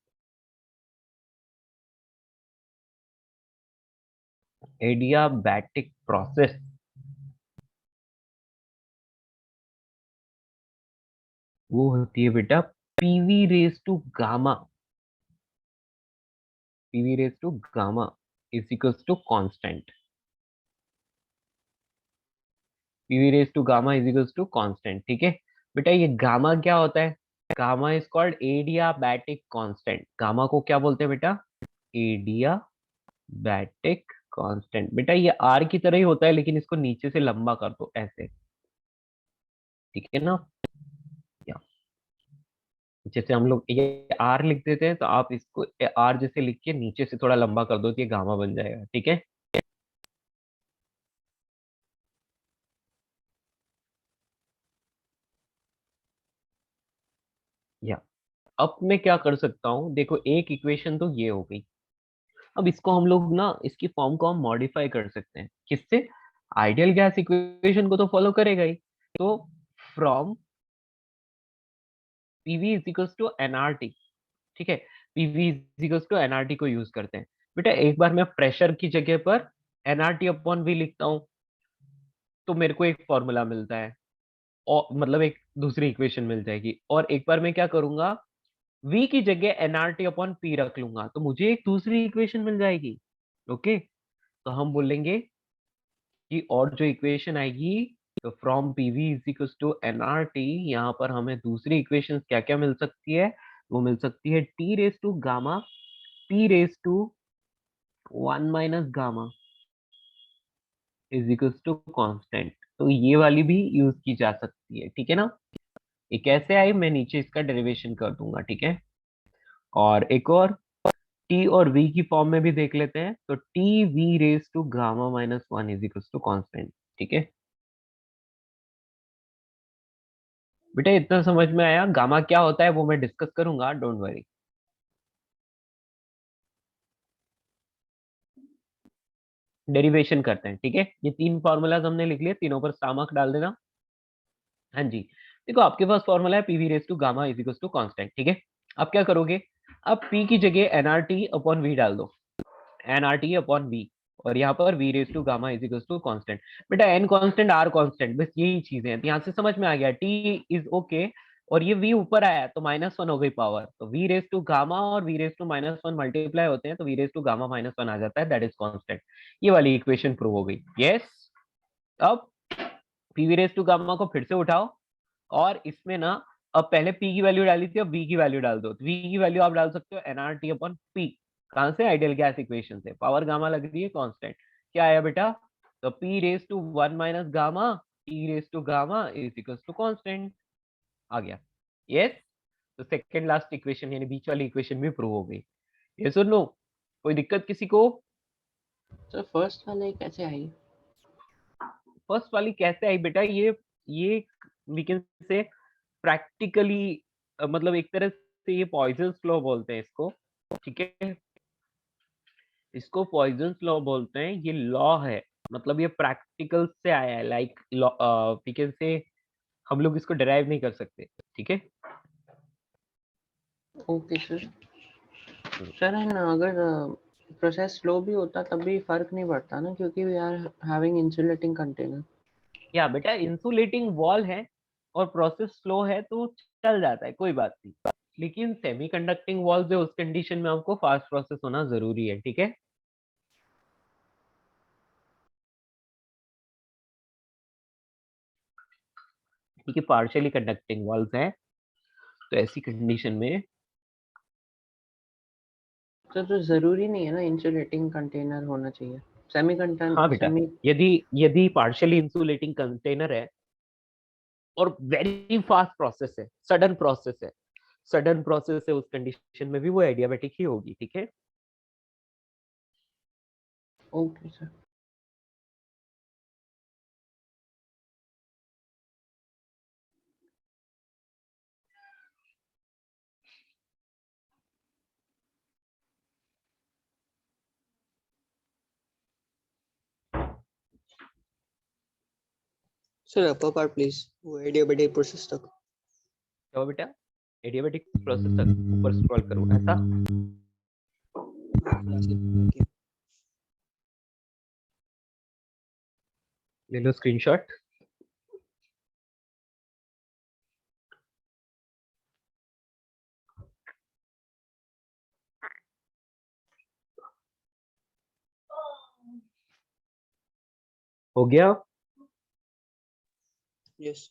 एडियाबैटिक प्रोसेस वो होती है बेटा PV raise to gamma is equals to constant. PV raise to gamma is equals to constant. ठीक है बेटा, ये गामा क्या होता है, gamma is called adiabatic constant. Gamma को क्या बोलते हैं बेटा, एडियाबैटिक कांस्टेंट. बेटा ये आर की तरह ही होता है लेकिन इसको नीचे से लंबा कर दो ऐसे. ठीक है ना. या जैसे हम लोग ये आर लिख देते हैं तो आप इसको आर जैसे लिख के नीचे से थोड़ा लंबा कर दो तो ये गामा बन जाएगा. ठीक है. या अब मैं क्या कर सकता हूँ, देखो एक इक्वेशन तो ये हो गई. अब इसको हम लोग ना, इसकी फॉर्म को हम मॉडिफाई कर सकते हैं. किससे, आइडियल गैस इक्वेशन को तो फॉलो करेगा ही. तो from PV is equals to nRT. ठीक है, PV is equals to nRT को यूज करते हैं. बेटा एक बार मैं प्रेशर की जगह पर एनआरटी अपॉन वी लिखता हूँ तो मेरे को एक फॉर्मूला मिलता है, और मतलब एक दूसरी इक्वेशन मिल जाएगी। और एक बार मैं क्या करूंगा, v की जगह nRT अपॉन p रख लूंगा तो मुझे एक दूसरी इक्वेशन मिल जाएगी। ओके, तो हम बोलेंगे कि और जो इक्वेशन आएगी, तो from pv is equal to nRT, यहाँ पर हमें दूसरी इक्वेशन क्या क्या मिल सकती है, वो मिल सकती है t raise to gamma p raise to 1 minus gamma is equal to constant. तो ये वाली भी यूज की जा सकती है, ठीक है ना। ये कैसे आई, मैं नीचे इसका डेरिवेशन कर दूंगा, ठीक है। और एक और टी और वी की फॉर्म में भी देख लेते हैं, तो T V raise to gamma minus one is equal to constant, ठीक है। बेटा इतना समझ में आया, गामा क्या होता है वो मैं डिस्कस करूंगा, डोंट वरी। डेरिवेशन करते हैं, ठीक है। ये तीन फॉर्मूलाज हमने लिख लिए, तीनों पर स्टार मार्क डाल देना। हाँ जी, देखो आपके पास फॉर्मूला है PV raise to gamma is equal to constant, ठीक है। अब क्या करोगे, अब पी की जगह एनआरटी अपॉन वी डाल दो, एनआरटी अपॉन वी, और यहाँ पर V raise to gamma is equal to constant. बेटा एन कांस्टेंट आर कांस्टेंट, बस यही चीजें हैं, यहाँ से समझ में आ गया, टी इज ओके। और ये v ऊपर आया तो -1 हो गई पावर, तो v रेस टू गामा और v रेस टू -1 मल्टीप्लाई होते हैं तो v रेस टू गामा -1 आ जाता है, दैट इज कांस्टेंट। ये वाली इक्वेशन प्रूव हो गई, यस। अब pv रेस टू गामा को फिर से उठाओ, और इसमें ना अब पहले p की वैल्यू डाली थी, अब v की वैल्यू डाल दो। तो v की वैल्यू आप डाल सकते हो nRT अपॉन p, कहां से, आइडियल गैस इक्वेशन से। पावर गामा लग रही है कांस्टेंट, क्या आया बेटा, तो p raise to 1 minus gamma t raise to gamma is equals to constant, आ गया, यस। तो सेकंड लास्ट इक्वेशन यानी बीच वाली इक्वेशन भी प्रूव हो गई, यस और नो, कोई दिक्कत किसी को। सर फर्स्ट वाले कैसे आई? फर्स्ट वाली कैसे आई बेटा, ये वी कैन से प्रैक्टिकली, मतलब एक तरह से ये पॉइजन्स लॉ बोलते हैं इसको, ठीक है। इसको पॉइजन्स लॉ बोलते हैं, ये लॉ है, मतलब ये प्रैक्टिकल से आया है, लाइक वी कैन से हम लोग इसको डिराइव नहीं कर सकते, ठीक है। Okay sir. सर एंड अगर प्रोसेस स्लो भी होता तब भी फर्क नहीं पड़ता ना, क्योंकि we are having insulating container. या बेटा इंसुलेटिंग वॉल है और प्रोसेस स्लो है तो चल जाता है, कोई बात नहीं। लेकिन सेमी कंडक्टिंग वॉल्स है, उस कंडीशन में आपको फास्ट प्रोसेस होना जरूरी है, ठीक है। ठीक है, पार्शियली कंडक्टिंग वॉल्स है तो ऐसी कंडीशन में, सर तो जरूरी नहीं है ना इंसुलेटिंग कंटेनर होना चाहिए, सेमी हाँ कंटेनर बेटा, सेमी। यदि यदि पार्शियली इंसुलेटिंग कंटेनर है और वेरी फास्ट प्रोसेस है, सडन प्रोसेस है, सडन प्रोसेस है, उस कंडीशन में भी वो एडियाबेटिक ही होगी, ठीक है। Okay sir. Sir upper part please, वो एडियाबेटिक प्रोसेस तक। तो बेटा एडियाबेटिक प्रोसेस तक ऊपर स्क्रॉल करूं, ऐसा। हाँ क्लास ओके। ले लो स्क्रीनशॉट। हो गया। यस।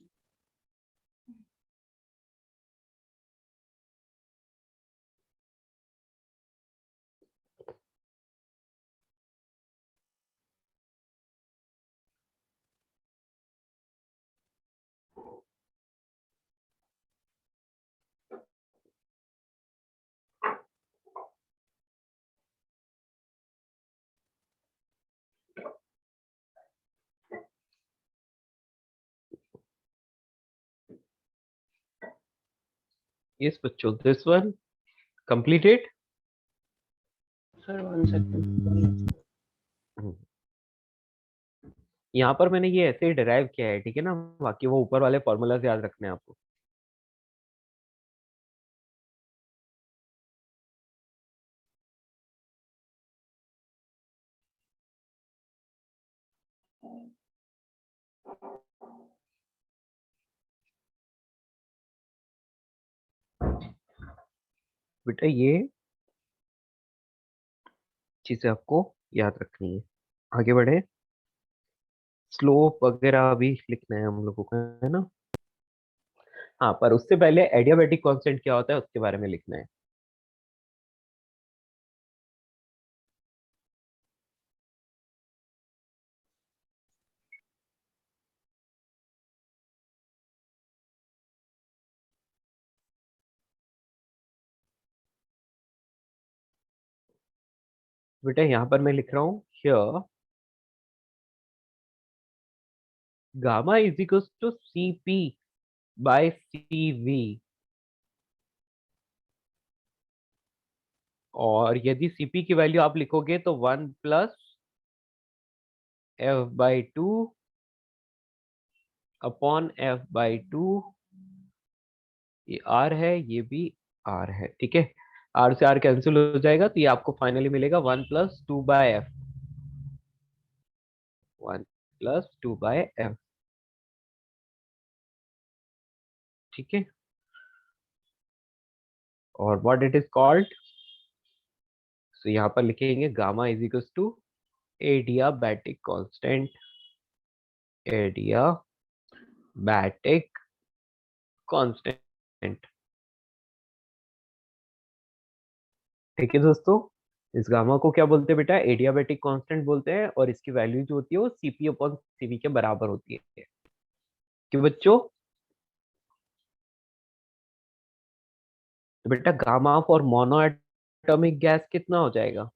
यस बच्चों, this one completed. Sir 1 second. यहाँ पर मैंने ये ऐसे ही डिराइव किया है, ठीक है ना, बाकी वो ऊपर वाले फॉर्मूलाज याद रखने हैं आपको। बेटा ये चीजें आपको याद रखनी है। आगे बढ़े। स्लोप वगैरह अभी लिखना है हम लोगों को, है ना? हाँ, पर उससे पहले एडियाबेटिक कांस्टेंट क्या होता है उसके बारे में लिखना है। बेटा यहाँ पर मैं लिख रहा हूँ here gamma is equals to CP by CV, और यदि सीपी की वैल्यू आप लिखोगे तो 1+f/2 अपॉन f/2, ये r है, ये भी r है, ठीक है। r से r कैंसिल हो जाएगा, तो ये आपको फाइनली मिलेगा 1+2/f, 1+2/f, ठीक है। और व्हाट इट इज कॉल्ड, तो यहाँ पर लिखेंगे gamma is equals to adiabatic constant, adiabatic constant, ठीक है दोस्तों। इस गामा को क्या बोलते हैं बेटा? एडियाबैटिक कांस्टेंट बोलते हैं, और इसकी वैल्यू जो होती है वो सीपी अपॉन सीवी के बराबर होती है, कि बच्चों? तो बेटा gamma for mono atomic gas कितना हो जाएगा?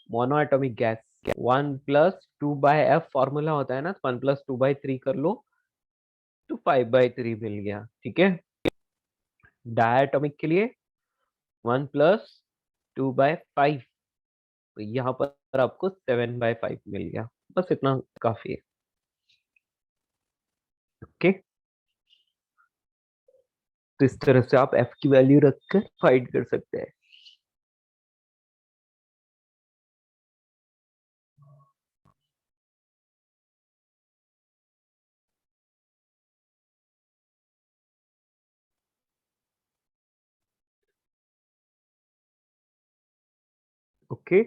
Mono atomic gas 1+2/f formula होता है ना, 1+2/3 कर लो तो 5/3 मिल गया, ठीक है। डायटोमिक के लिए 1+2/5, तो यहाँ पर आपको 7/5 मिल गया, बस इतना काफी है, ओके। तो इस तरह से आप f की वैल्यू रखकर फाइंड कर सकते हैं। ओके,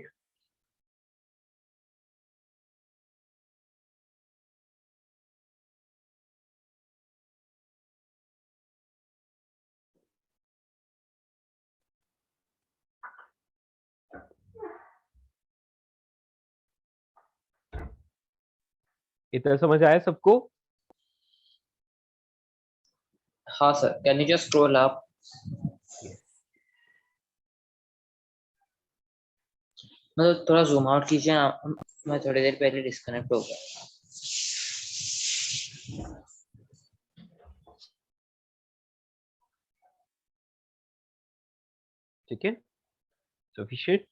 इतना समझ आया सबको? हाँ sir, can you just scroll up? Yes. मतलब थोड़ा जूम आउट कीजिए ना, मैं थोड़ी देर पहले डिस्कनेक्ट हो गया। ठीक है, सफिशिएंट।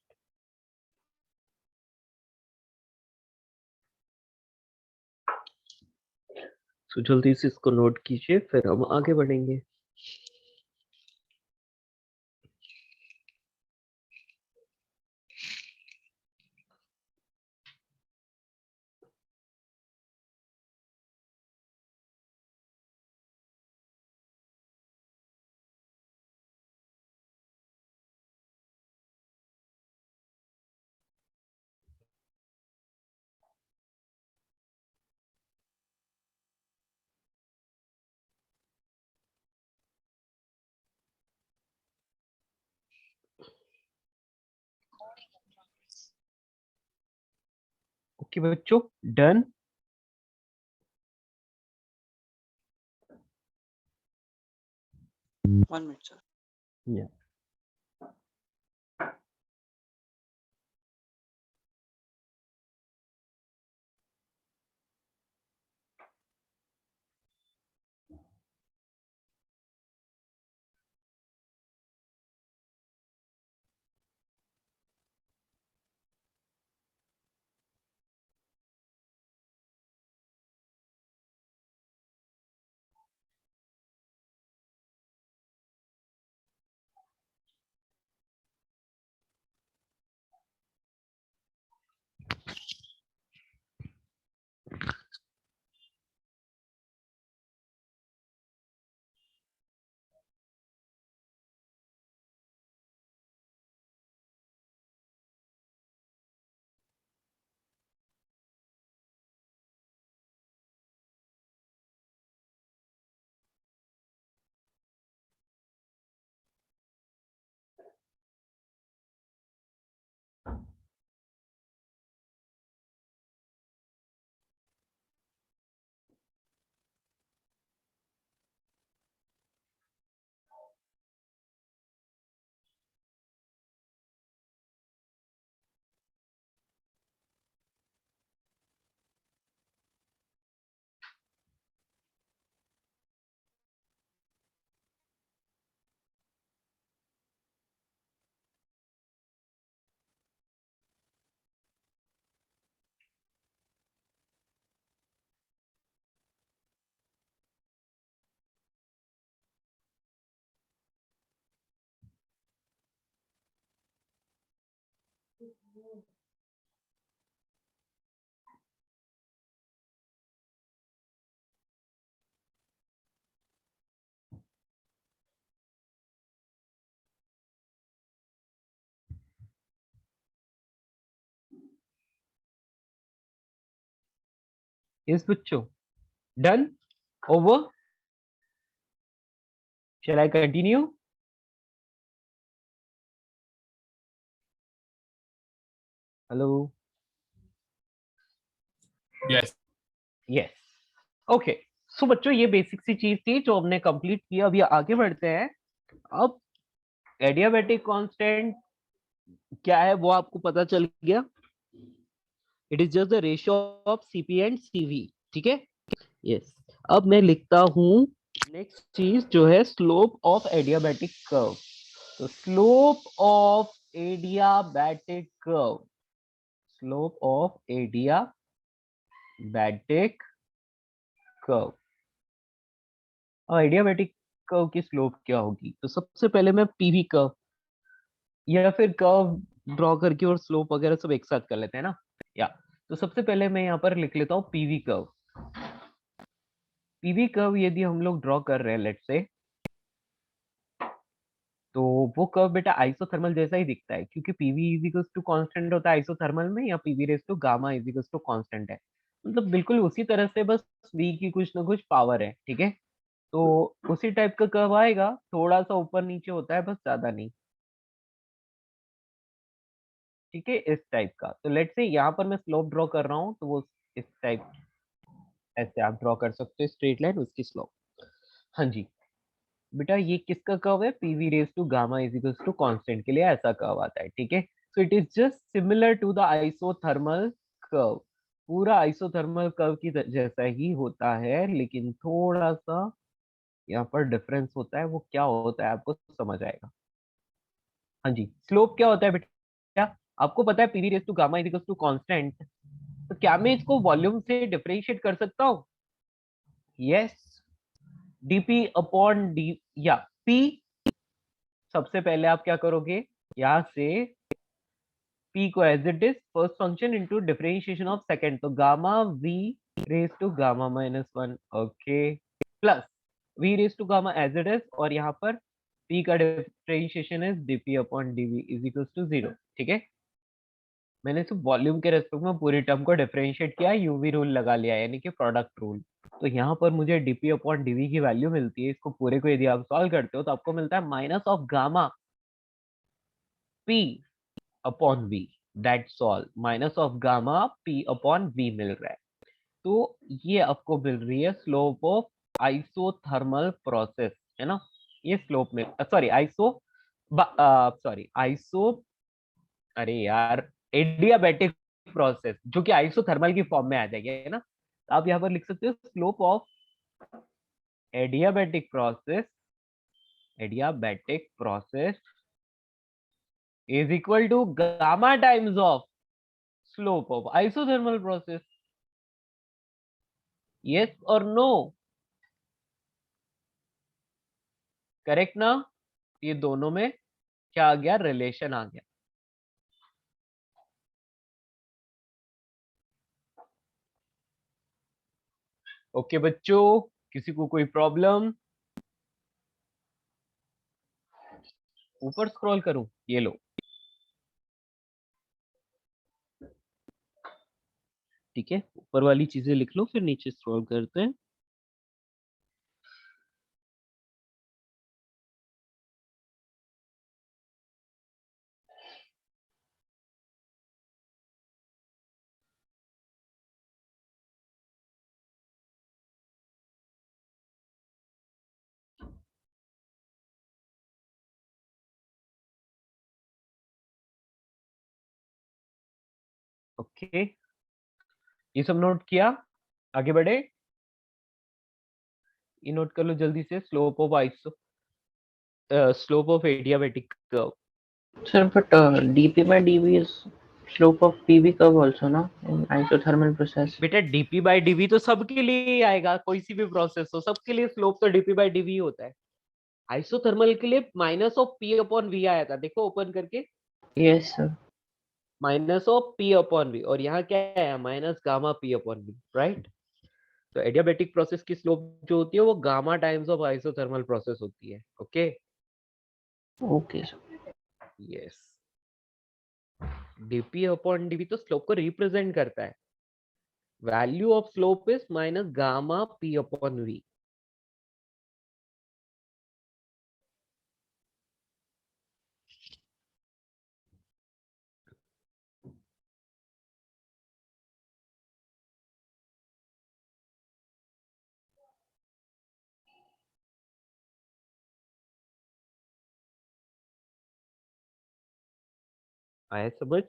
तो जल्दी से इसको नोट कीजिए, फिर हम आगे बढ़ेंगे। ओके बच्चों, done. 1 minute, sir. Yeah. Yes, बच्चों, done, over. Shall I continue? Hello. Yes. Yes. Okay. सो बच्चों ये बेसिक सी चीज थी जो हमने कंप्लीट किया। अभी आगे बढ़ते हैं। अब एडियाबैटिक कांस्टेंट क्या है वो आपको पता चल गया। It is just the ratio of CP and CV. ठीक है। यस। अब मैं लिखता हूं नेक्स्ट चीज जो है स्लोप ऑफ एडियाबैटिक कर्व। तो slope of adiabatic curve, slope of adiabatic curve. और एडियाबैटिक कर्व की स्लोप क्या होगी? तो सबसे पहले मैं पीवी कर्व या फिर कर्व ड्रॉ करके और स्लोप वगैरह सब एक साथ कर लेते हैं ना। या तो सबसे पहले मैं यहाँ पर लिख लेता हूँ पीवी कर्व। पीवी कर्व यदि हम लोग ड्रॉ कर रहे हैं लेट्स से, तो वो कर्व बेटा आइसोथर्मल जैसा ही दिखता है, क्योंकि PV is equals to constant होता है आइसोथर्मल में, या PV raise to gamma is equals to constant है। मतलब बिल्कुल उसी तरह से, बस वी की कुछ ना कुछ पावर है। ठीक है। तो उसी टाइप का कर्व आएगा, थोड़ा सा ऊपर नीचे होता है, बस ज्यादा नहीं। ठीक है, इस टाइप का। तो लेट्स से यहाँ पर मैं स्लोप ड्रॉ कर रहा हूँ, तो वो इस टाइप, ऐसे आप ड्रॉ कर सकते हो स्ट्रेट लाइन, उसकी स्लोप। हाँ जी बेटा, ये किसका कर्व है? PV raise to gamma is equals to constant के लिए ऐसा कर्व आता है। ठीक है। So it is just similar to the isothermal curve. पूरा आइसोथर्मल कर्व की जैसा ही होता है, लेकिन थोड़ा सा यहाँ पर डिफरेंस होता है। वो क्या होता है आपको समझ आएगा। हाँ जी, स्लोप क्या होता है बेटा? आपको पता है PV raise to gamma is equals to constant. तो क्या मैं इसको वॉल्यूम से डिफरेंशिएट कर सकता हूँ? यस। डीपी अपॉन डी, या पी। सबसे पहले आप क्या करोगे, यहां से p को as it is first function into differentiation of second, तो gamma v raise to gamma minus 1, okay, plus v raise to gamma as it is, और यहाँ पर p का differentiation is dp upon dv is equals to 0। ठीक है। मैंने सिर्फ volume के रेस्पेक्ट में पूरी टर्म को डिफरेंशिएट किया, यूवी रूल लगा लिया, यानी कि प्रोडक्ट रूल। तो यहाँ पर मुझे dp अपॉन dv की वैल्यू मिलती है। इसको पूरे को यदि आप सॉल्व करते हो तो आपको मिलता है minus of gamma p upon v, that's all. Minus of gamma p upon v मिल रहा है। तो ये आपको मिल रही है स्लोप ऑफ आइसोथर्मल प्रोसेस, है ना। ये स्लोप में सॉरी आइसो अरे यार, एडियाबैटिक प्रोसेस जो कि आइसोथर्मल की फॉर्म में आ जाएगी, है ना। तो आप यहाँ पर लिख सकते हो slope of adiabatic process, adiabatic process is equal to gamma times of slope of isothermal process. Yes or no? Correct ना। ये दोनों में क्या आ गया? रिलेशन आ गया। ओके बच्चों, किसी को कोई प्रॉब्लम? ऊपर स्क्रॉल करूं? ये लो। ठीक है, ऊपर वाली चीजें लिख लो, फिर नीचे स्क्रॉल करते हैं। ओके, ये सब नोट किया? आगे बढ़े। ये नोट कर लो जल्दी से, slope of adiabatic curve. Sir, but dp by dv is slope of pv curve also, no, in isothermal process. बेटा डीपी बाई डीवी तो सबके लिए ही आएगा, कोई सी भी प्रोसेस हो सबके लिए स्लोप तो डीपी बाई डीवी होता है। आइसोथर्मल के लिए minus of P upon V आया था, देखो ओपन करके। Yes, sir. Minus of P upon V, और यहाँ क्या है minus gamma P upon V, right. तो एडियाबेटिक प्रोसेस की स्लोप जो होती है वो gamma times of isothermal process होती है। Okay, okay sir. Yes. DP upon DV तो स्लोप को रिप्रेजेंट करता है। Value of slope is minus gamma P upon V. आया समझ?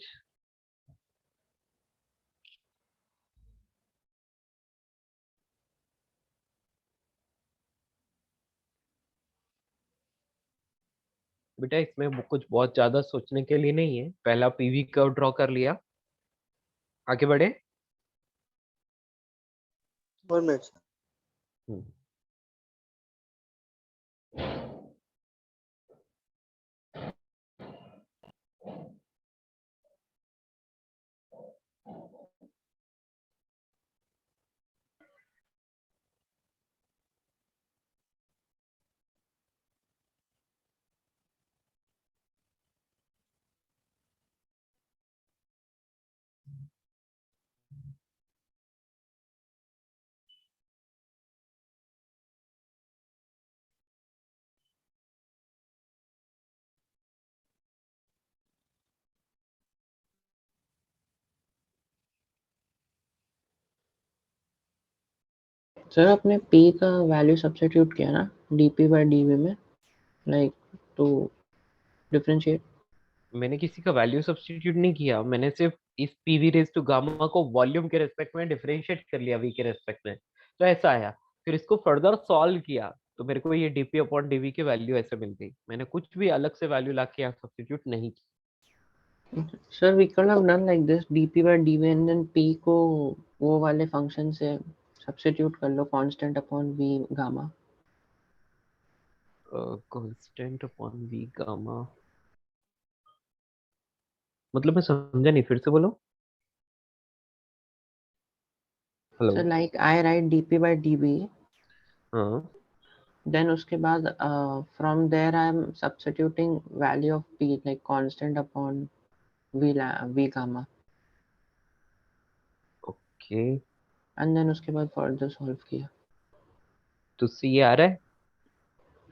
बेटा इसमें कुछ बहुत ज्यादा सोचने के लिए नहीं है, पहला पीवी कर्व ड्रॉ कर लिया, आगे बढ़े। 1 minute. हम्म, सर आपने P का वैल्यू सब्स्टिट्यूट किया ना dp by dv में, लाइक टू डिफरेंशिएट। मैंने किसी का वैल्यू सब्स्टिट्यूट नहीं किया, मैंने सिर्फ इस पीवी रेज टू गामा को वॉल्यूम के रेस्पेक्ट में डिफरेंशिएट कर लिया वी के रेस्पेक्ट में, तो ऐसा आया। फिर इसको फर्दर सॉल्व किया तो मेरे को ये डीपी अपॉन डीवी की वैल्यू ऐसे मिल गई। मैंने कुछ भी अलग से वैल्यू ला के यहाँ सब्स्टिट्यूट नहीं की। Sir we could have done like this dp by dv and then P को वो वाले फंक्शन से सब्स्टिट्यूट कर लो, constant upon v gamma. Constant upon V gamma मतलब मैं समझा नहीं, फिर से बोलो। Hello. Sir like I write dp by dv, हाँ, देन उसके बाद from there I am substituting value of P like constant upon v gamma, okay. And then उसके बाद फर्दर सॉल्व किया। तो सी ये आ रहा है,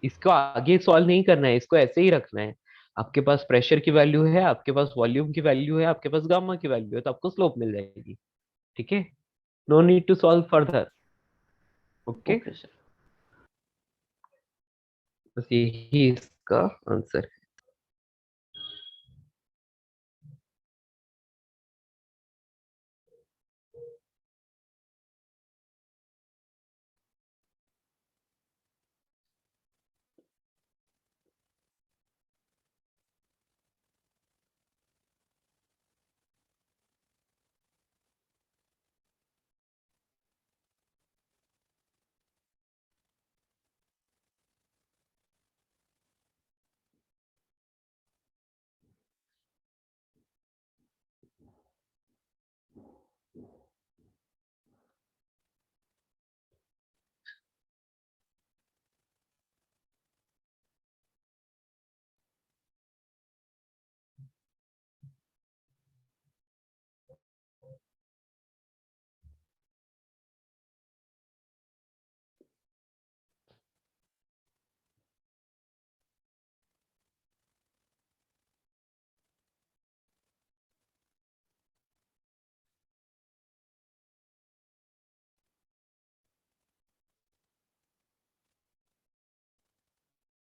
इसको आगे सॉल्व नहीं करना है, इसको ऐसे ही रखना है। आपके पास प्रेशर की वैल्यू है, आपके पास वॉल्यूम की वैल्यू है, आपके पास गामा की वैल्यू है, तो आपको स्लोप मिल जाएगी। ठीक है, no need to solve further. Okay, okay sir. बस यही इसका आंसर है।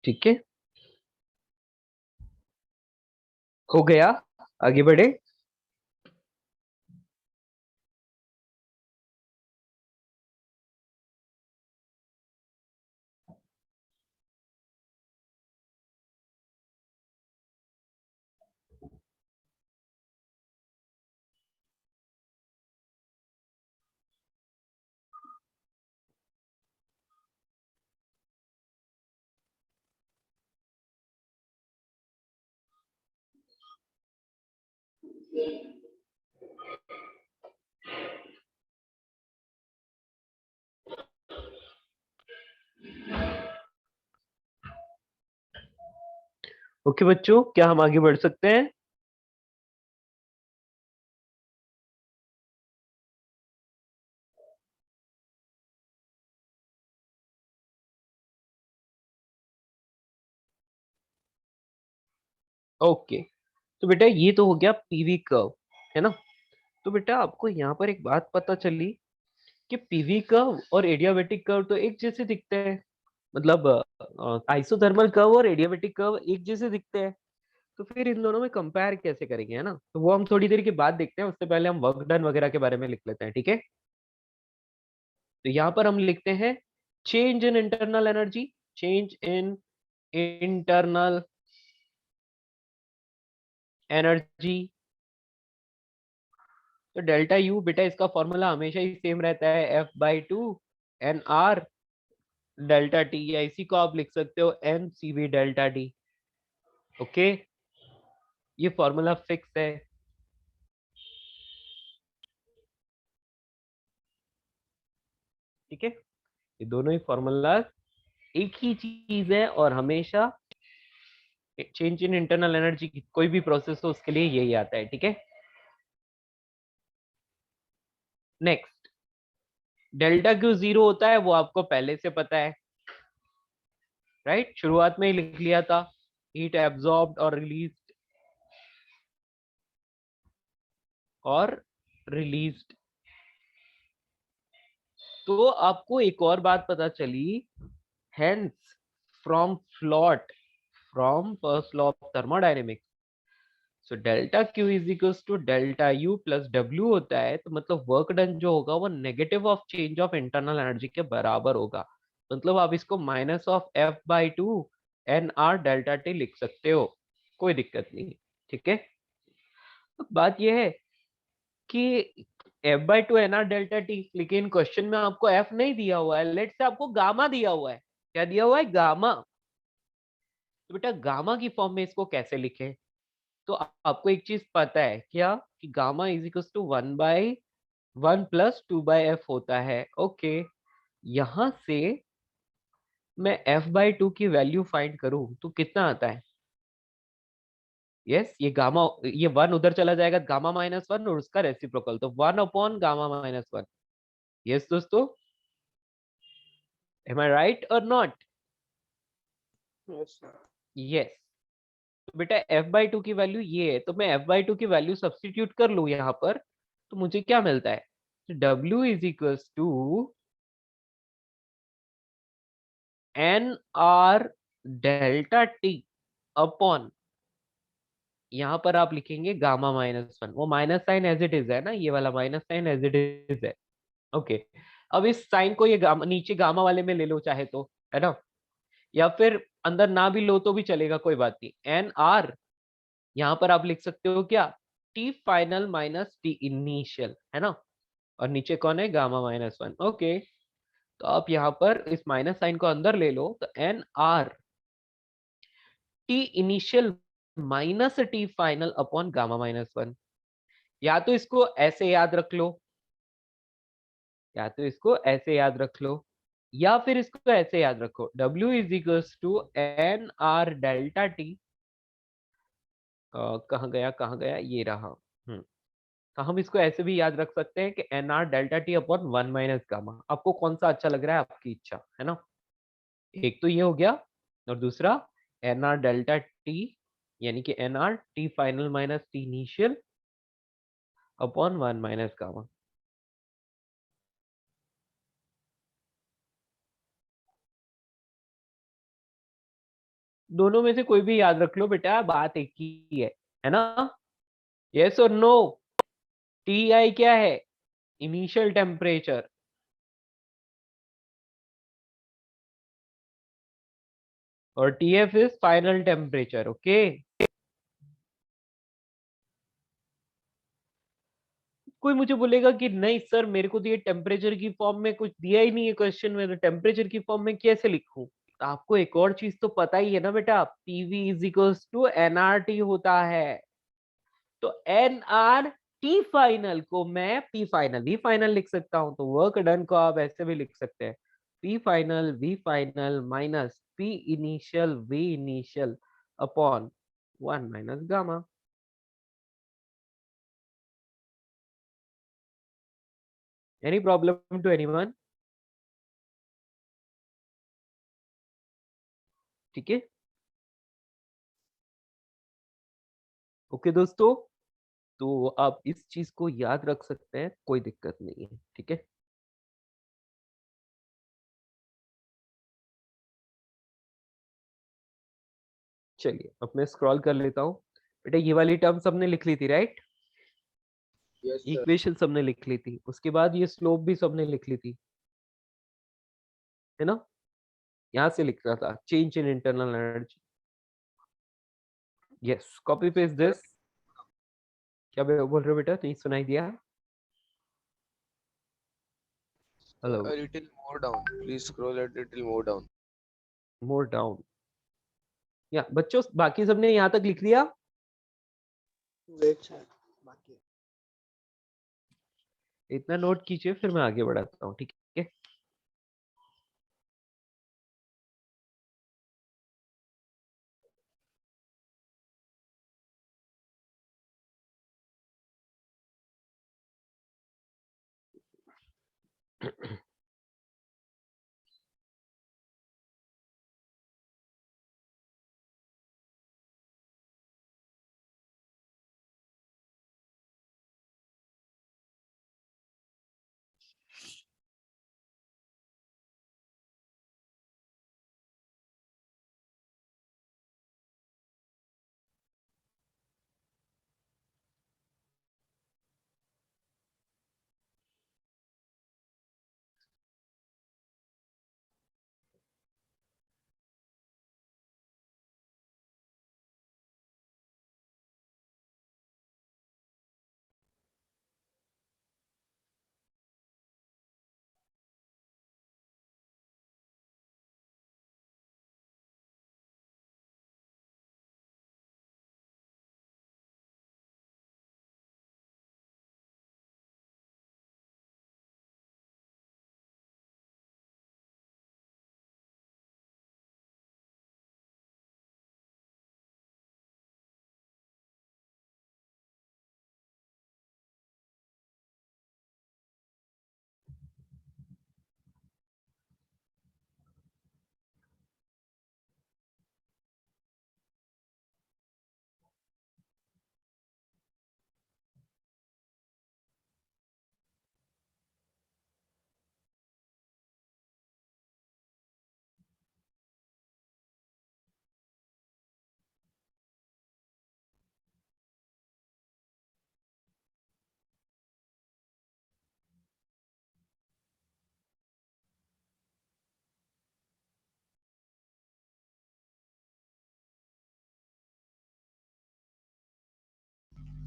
ठीक है, हो गया, आगे बढ़े। ओके बच्चों, क्या हम आगे बढ़ सकते हैं? ओके, तो बेटा ये तो हो गया पीवी कर्व, है ना। तो बेटा आपको यहाँ पर एक बात पता चली कि पीवी कर्व और एडियाबेटिक कर्व तो एक जैसे दिखते हैं, मतलब आइसोथर्मल कर्व और एडियाबेटिक कर्व एक जैसे दिखते हैं। तो फिर इन दोनों में कंपेयर कैसे करेंगे, है ना। तो वो हम थोड़ी देर के बाद देखते हैं, उससे पहले हम वर्क डन वगैरह के बारे में लिख लेते हैं, ठीक है। तो यहाँ पर हम लिखते हैं change in internal energy, change in internal energy. तो डेल्टा यू बेटा इसका फॉर्मूला हमेशा ही सेम रहता है, F/2 N R delta T, या इसी को आप लिख सकते हो M C V delta D. Okay, ये फॉर्मूला फिक्स है। ठीक है, ये दोनों ही फॉर्मूला एक ही चीज है और हमेशा चेंज इन इंटरनल एनर्जी की कोई भी प्रोसेस हो उसके लिए यही आता है, ठीक है। नेक्स्ट, डेल्टा क्यू 0 होता है, वो आपको पहले से पता है, राइट, शुरुआत में ही लिख लिया था, हीट एब्जॉर्ब्ड और रिलीज्ड और रिलीज्ड। तो आपको एक और बात पता चली, hence from first law of thermodynamics, so delta Q is equals to delta U plus W होता है। तो मतलब वर्क डन जो होगा वो negative of change of internal energy के बराबर होगा। मतलब आप इसको minus of F/2 N R delta T लिख सकते हो, कोई दिक्कत नहीं, ठीक है। अब बात यह है कि F/2 N R delta T, लेकिन क्वेश्चन में आपको F नहीं दिया हुआ है, लेट से आपको गामा दिया हुआ है। क्या दिया हुआ है? गामा। तो बेटा गामा की फॉर्म में इसको कैसे लिखें? तो आपको एक चीज पता है क्या, कि gamma is equal to 1/1 plus 2/f होता है। ओके, यहां से मैं F/2 की वैल्यू फाइंड करूं तो कितना आता है? यस, ये गामा, ये 1 उधर चला जाएगा, गामा -1 और उसका रेसिप्रोकल, तो 1/गामा-1। यस दोस्तों, एम आई राइट और नॉट? Yes yes. तो बेटा F/2 की वैल्यू ये है, तो मैं F/2 की वैल्यू सब्स्टिट्यूट कर लूं यहाँ पर, तो मुझे क्या मिलता है? W is equals to N R delta T upon, यहाँ पर आप लिखेंगे गामा-1, वो minus sign as it is है ना, ये वाला minus sign as it is है। ओके, अब इस साइन को ये गामा नीचे गामा वाले में ले लो चाहे तो, है ना, या फिर अंदर ना भी लो तो भी चलेगा, कोई बात नहीं। एन आर यहाँ पर आप लिख सकते हो क्या, T final minus T initial, है ना, और नीचे कौन है? गामा-1। ओके, तो आप यहाँ पर इस माइनस साइन को अंदर ले लो, तो N R T initial minus T final upon gamma minus one. या तो इसको ऐसे याद रख लो, या तो इसको ऐसे याद रख लो, या फिर इसको ऐसे याद रखो, W is equals to N R delta T, कहाँ गया, ये रहा। तो हम इसको ऐसे भी याद रख सकते हैं कि N R delta T upon 1 - gamma. आपको कौन सा अच्छा लग रहा है, आपकी इच्छा, है ना। एक तो ये हो गया, और दूसरा एन आर डेल्टा टी, यानी कि N R T final minus T initial upon 1 - gamma. दोनों में से कोई भी याद रख लो बेटा, बात एक ही है ना। यस और नो? टी आई क्या है? इनिशियल टेम्परेचर, और T F is final temperature. Okay, कोई मुझे बोलेगा कि नहीं सर, मेरे को तो ये टेम्परेचर की फॉर्म में कुछ दिया ही नहीं है क्वेश्चन में, तो टेम्परेचर की फॉर्म में कैसे लिखूं? तो आपको एक और चीज तो पता ही है ना बेटा, PV is equals to NRT होता है। तो NR T फाइनल को मैं P फाइनल V फाइनल लिख सकता हूं, तो वर्क डन को आप ऐसे भी लिख सकते हैं, P final V final minus P initial V initial upon 1 minus gamma. Any problem to anyone? ठीक है, ओके दोस्तों, तो आप इस चीज को याद रख सकते हैं, कोई दिक्कत नहीं है, ठीक है। चलिए अब मैं स्क्रॉल कर लेता हूँ। बेटा ये वाली टर्म सबने लिख ली थी, राइट? Yes sir. इक्वेशन सबने लिख ली थी, उसके बाद ये स्लोप भी सबने लिख ली थी, है ना? यहाँ से लिख रहा था change in internal energy. Yes, copy paste this. क्या बोल रहे हो बेटा, नहीं सुनाई दिया? Hello, A little more down. Please scroll a little more down. More down. या बच्चों बाकी सबने यहाँ तक लिख लिया? वेट सर, बाकी इतना नोट कीजिए, फिर मैं आगे बढ़ाता हूँ, ठीक है?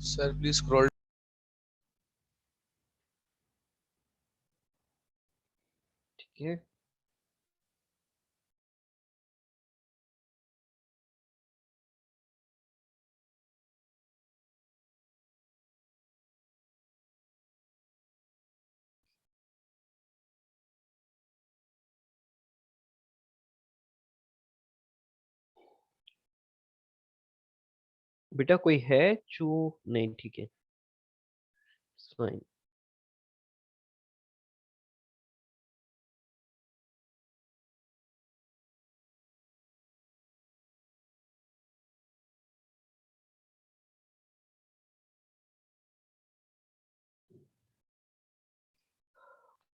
Sir, please scroll. ठीक है, बेटा कोई है जो नहीं? ठीक है, फाइन।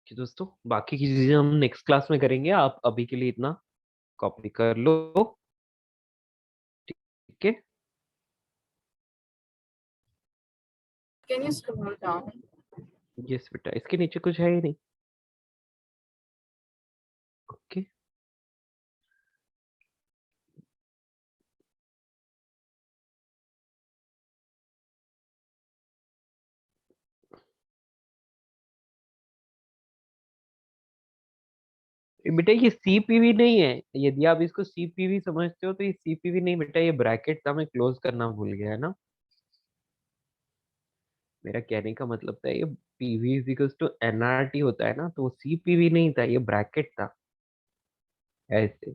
कि दोस्तों बाकी की चीजें हम नेक्स्ट क्लास में करेंगे, आप अभी के लिए इतना कॉपी कर लो, ठीक है? Can you scroll down? Yes बेटा, इसके नीचे कुछ है ही नहीं, ओके? बेटा ये सीपीवी नहीं है, यदि आप इसको सीपीवी समझते हो तो ये सीपीवी नहीं बेटा, ये ब्रैकेट था, मैं क्लोज करना भूल गया, है ना? मेरा कहने का मतलब था ये PV is equals to NRT होता है ना, तो सी पीवी नहीं था, ये ब्रैकेट था ऐसे।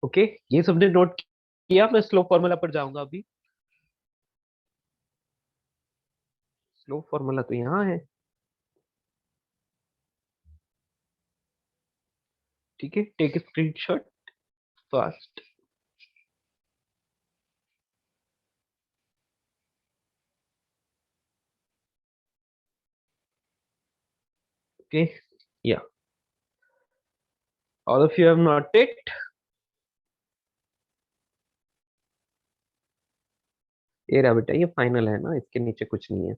ओके, ये सबने नोट किया? मैं स्लो फॉर्मूला पर जाऊंगा अभी। स्लो फॉर्मूला तो यहाँ है, ठीक है, टेक स्क्रीनशॉट फास्ट। ओके, या all of you have noted? ये रहा बेटा, ये फाइनल है ना, इसके नीचे कुछ नहीं है।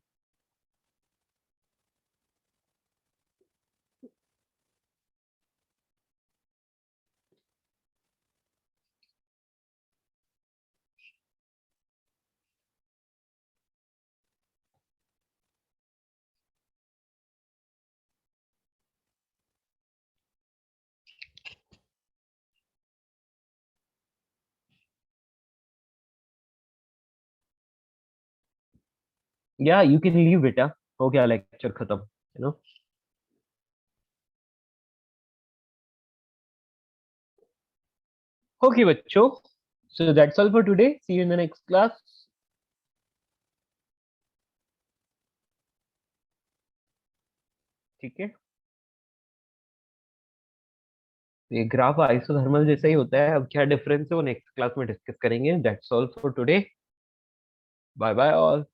या यू कैन लीव बेटा, हो गया लेक्चर खत्म, यू नो। ओके बच्चों, so that's all for today, see you in the next class. ठीक है, ये ग्राफ आइसोथर्मल जैसा ही होता है, अब क्या डिफरेंस है वो नेक्स्ट क्लास में डिस्कस करेंगे। That's all for today, bye bye all.